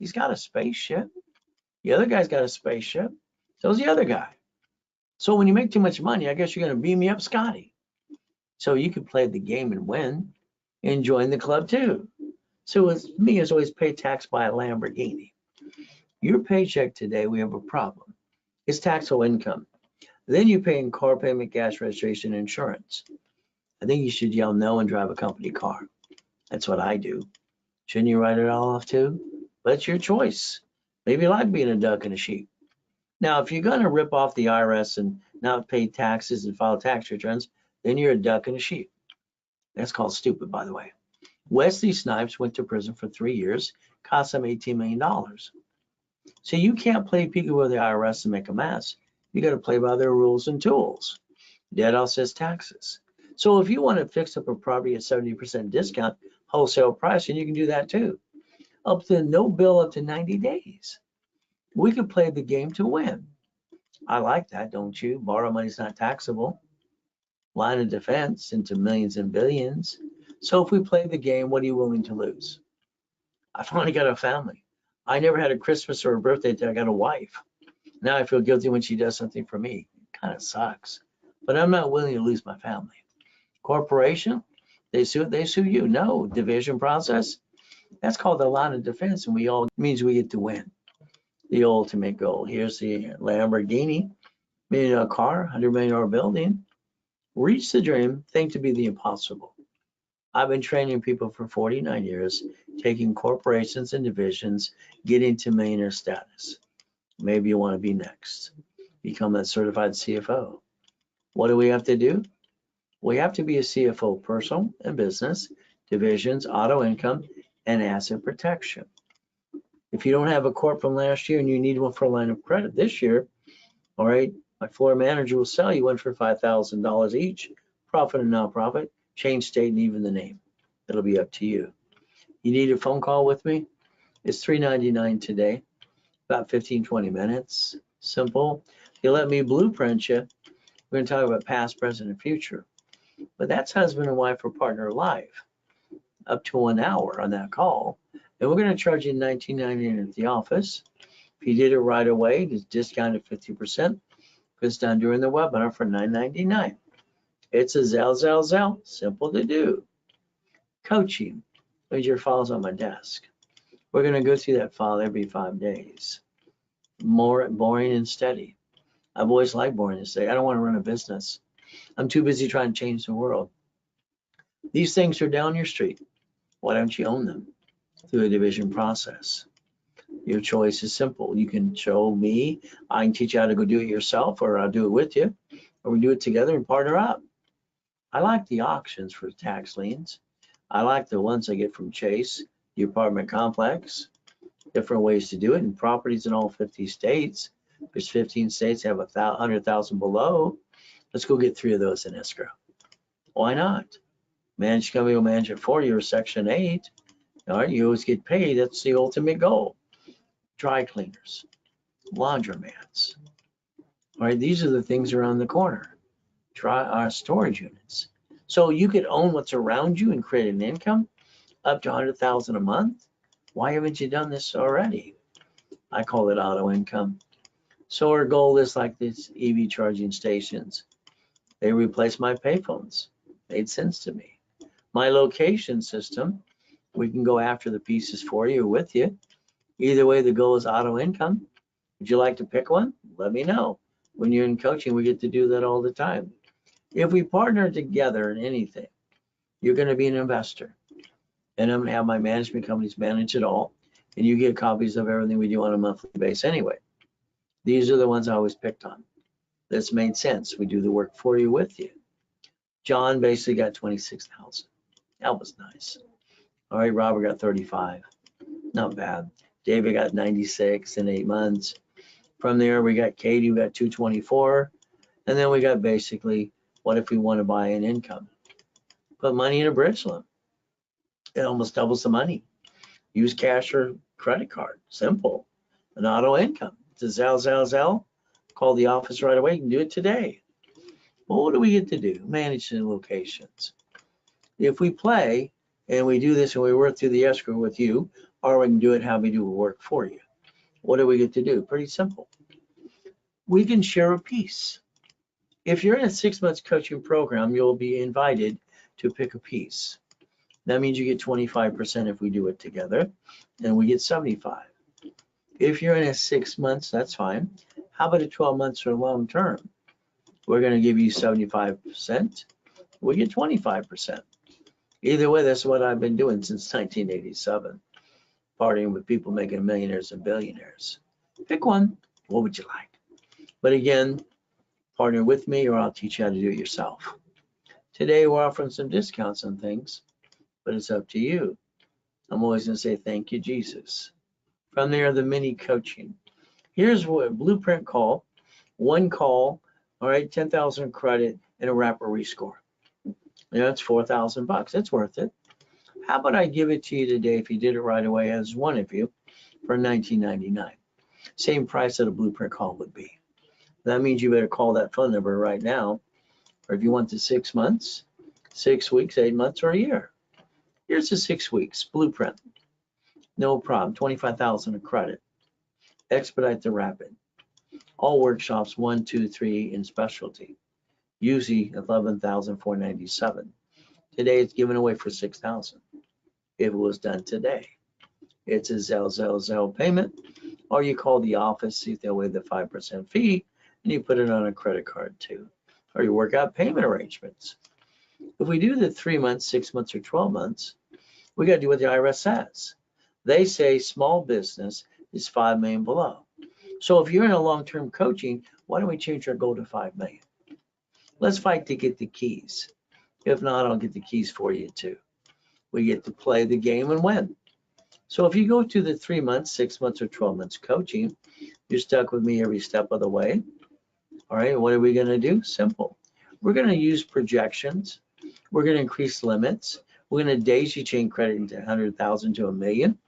He's got a spaceship. The other guy's got a spaceship. So's the other guy. So when you make too much money, I guess you're going to beam me up, Scotty. So you can play the game and win and join the club too. So it's me is always pay tax by a Lamborghini. Your paycheck today, we have a problem. It's taxable income. Then you pay in car payment, gas registration, insurance. I think you should yell no and drive a company car. That's what I do. Shouldn't you write it all off too? But it's your choice. Maybe you like being a duck and a sheep. Now, if you're going to rip off the IRS and not pay taxes and file tax returns, then you're a duck and a sheep. That's called stupid, by the way. Wesley Snipes went to prison for 3 years, cost him $18 million. So you can't play peekaboo with the IRS and make a mess. You got to play by their rules and tools. Dead offsets taxes. So if you want to fix up a property at 70% discount, wholesale price, and you can do that too. Up to no bill up to 90 days. We could play the game to win. I like that, don't you? Borrow money's not taxable. Line of defense into millions and billions. So if we play the game, what are you willing to lose? I finally got a family. I never had a Christmas or a birthday until I got a wife. Now I feel guilty when she does something for me. It kind of sucks. But I'm not willing to lose my family. Corporation, they sue you. No, division process. That's called the line of defense, and we all means we get to win. The ultimate goal. Here's the Lamborghini, $1 million car, $100 million building. Reach the dream, think to be the impossible. I've been training people for 49 years, taking corporations and divisions, getting to millionaire status. Maybe you want to be next. Become a certified CFO. What do we have to do? We have to be a CFO, personal and business, divisions, auto income, and asset protection. If you don't have a corp from last year and you need one for a line of credit this year, all right, my floor manager will sell you one for $5,000 each, profit and non-profit, change state and even the name. It'll be up to you. You need a phone call with me? It's $3.99 today, about 15-20 minutes. Simple. You let me blueprint you. We're going to talk about past, present, and future. But that's husband and wife or partner life, up to 1 hour on that call. And we're going to charge you $19.99 at the office. If you did it right away, it's discounted 50%. It's done during the webinar for $9.99. It's a Zell. Simple to do. Coaching. There's your files on my desk. We're going to go through that file every 5 days. More boring and steady. I've always liked boring and steady. I don't want to run a business. I'm too busy trying to change the world. These things are down your street. Why don't you own them through a division process? Your choice is simple. You can show me. I can teach you how to go do it yourself, or I'll do it with you, or we do it together and partner up. I like the auctions for tax liens. I like the ones I get from Chase, the apartment complex. Different ways to do it, and properties in all 50 states. There's 15 states have 100,000 below. Let's go get 3 of those in escrow. Why not? Managed company will manage it for you, or Section 8. All right, you always get paid. That's the ultimate goal. Dry cleaners, laundromats. All right, these are the things around the corner. Storage units. So you could own what's around you and create an income up to $100,000 a month. Why haven't you done this already? I call it auto income. So our goal is like these EV charging stations. They replace my payphones. Made sense to me. My location system, we can go after the pieces for you or with you. Either way, the goal is auto income. Would you like to pick one? Let me know. When you're in coaching, we get to do that all the time. If we partner together in anything, you're going to be an investor. And I'm going to have my management companies manage it all. And you get copies of everything we do on a monthly basis anyway. These are the ones I always picked on. This made sense. We do the work for you, with you. John basically got 26,000. That was nice. All right, Robert got 35. Not bad. David got 96 in 8 months. From there, we got Katie, we got 224. And then we got basically, what if we want to buy an income? Put money in a bridge loan. It almost doubles the money. Use cash or credit card. Simple. An auto income. It's a Zell. Call the office right away. You can do it today. Well, what do we get to do? Manage the locations. If we play and we do this and we work through the escrow with you, or we can do it how we do work for you. What do we get to do? Pretty simple. We can share a piece. If you're in a 6-month coaching program, you'll be invited to pick a piece. That means you get 25% if we do it together, and we get 75. If you're in a 6 months, that's fine. How about a 12 months or long term? We're going to give you 75%. We get 25%. Either way, that's what I've been doing since 1987, partying with people making millionaires and billionaires. Pick one. What would you like? But again, partner with me or I'll teach you how to do it yourself. Today, we're offering some discounts on things, but it's up to you. I'm always going to say thank you, Jesus. From there, the mini coaching. Here's what blueprint call, one call, all right, 10,000 credit and a wrapper rescore. You know, it's $4,000. It's worth it. How about I give it to you today if you did it right away as one of you for $19.99? Same price that a blueprint call would be. That means you better call that phone number right now, or if you want the 6 months, 6 weeks, 8 months, or a year. Here's the 6 weeks blueprint. No problem. 25,000 of credit. Expedite the rapid. All workshops 1, 2, 3 in specialty. Usually 11,497. Today it's given away for 6,000. If it was done today, it's a Zelle payment, or you call the office, see if they'll waive the 5% fee, and you put it on a credit card too, or you work out payment arrangements. If we do the 3 months, 6 months, or 12 months, we got to do what the IRS says. They say small business is 5 million below. So if you're in a long-term coaching, why don't we change our goal to 5 million? Let's fight to get the keys. If not, I'll get the keys for you too. We get to play the game and win. So if you go to the 3 months, 6 months, or 12 months coaching, you're stuck with me every step of the way. All right, what are we going to do? Simple. We're going to use projections. We're going to increase limits. We're going to daisy chain credit into 100,000 to 1 million.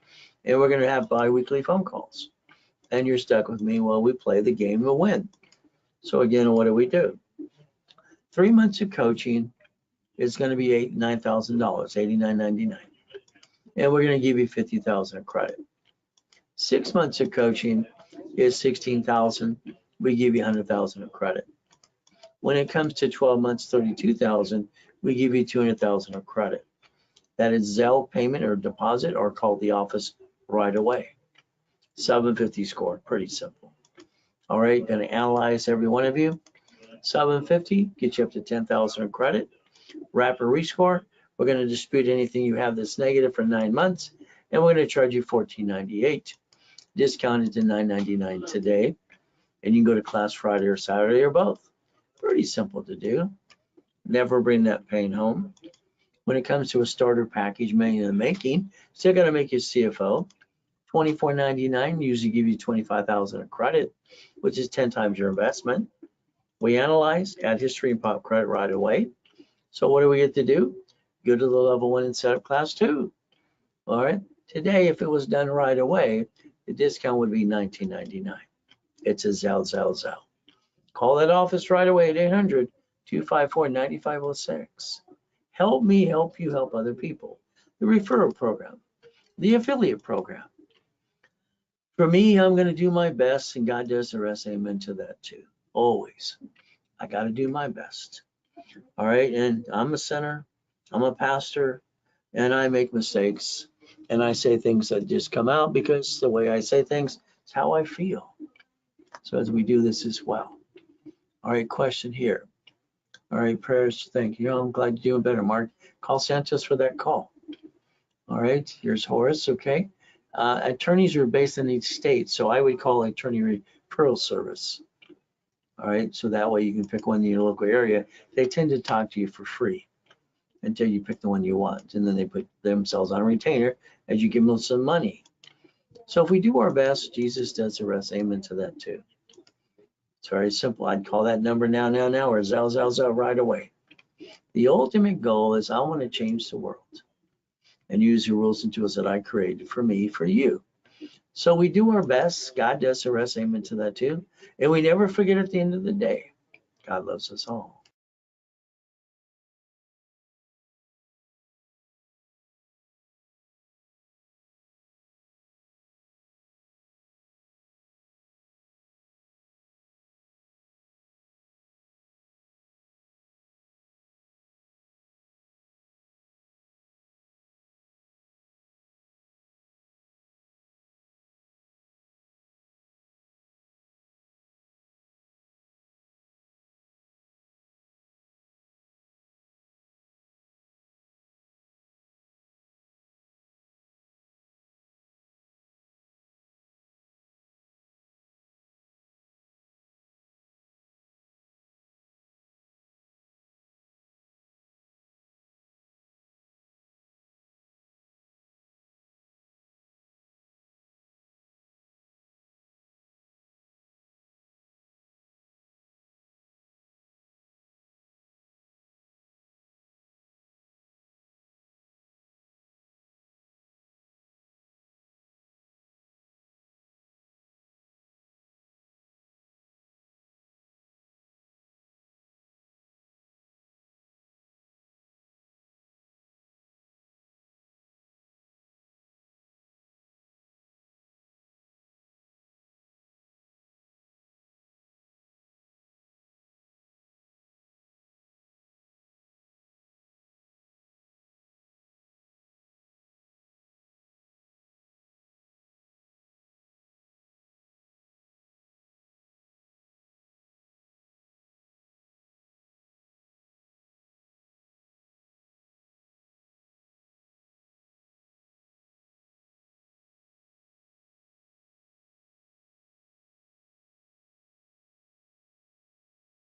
And we're going to have bi-weekly phone calls. And you're stuck with me while we play the game and win. So again, what do? 3 months of coaching is going to be $9,000, $89.99. And we're going to give you 50,000 of credit. 6 months of coaching is 16,000. We give you 100,000 of credit. When it comes to 12 months, 32,000, we give you 200,000 of credit. That is Zelle payment or deposit, or call the office right away. 750 score, pretty simple. All right, going to analyze every one of you. 750 get you up to 10,000 of credit. Wrapper rescore, we're going to dispute anything you have that's negative for 9 months, and we're going to charge you $14.98. Discounted to $9.99 today, and you can go to class Friday or Saturday or both. Pretty simple to do. Never bring that pain home. When it comes to a starter package, million in the making, still got to make you CFO. $24.99 usually give you 25,000 of credit, which is 10 times your investment. We analyze, add history, and pop credit right away. So what do we get to do? Go to the level 1 and set up class 2. All right. Today, if it was done right away, the discount would be $19.99. It's a Zelle. Call that office right away at 800-254-9506. Help me help you help other people. The referral program, the affiliate program. For me, I'm going to do my best, and God does the rest. Amen to that too. Always. I got to do my best. All right. And I'm a sinner. I'm a pastor, and I make mistakes, and I say things that just come out because the way I say things is how I feel. So as we do this as well. All right, question here. All right, prayers, thank you. I'm glad you're doing better, Mark. Call Santos for that call. All right, here's Horace, okay. Attorneys are based in each state, so I would call attorney referral service. All right, so that way you can pick one in your local area. They tend to talk to you for free until you pick the one you want, and then they put themselves on a retainer as you give them some money. So if we do our best, Jesus does the rest. Amen to that too. It's very simple. I'd call that number now, or Zelle right away. The ultimate goal is I want to change the world and use the rules and tools that I created for me, for you. So we do our best. God does the rest. Amen to that too. And we never forget at the end of the day, God loves us all.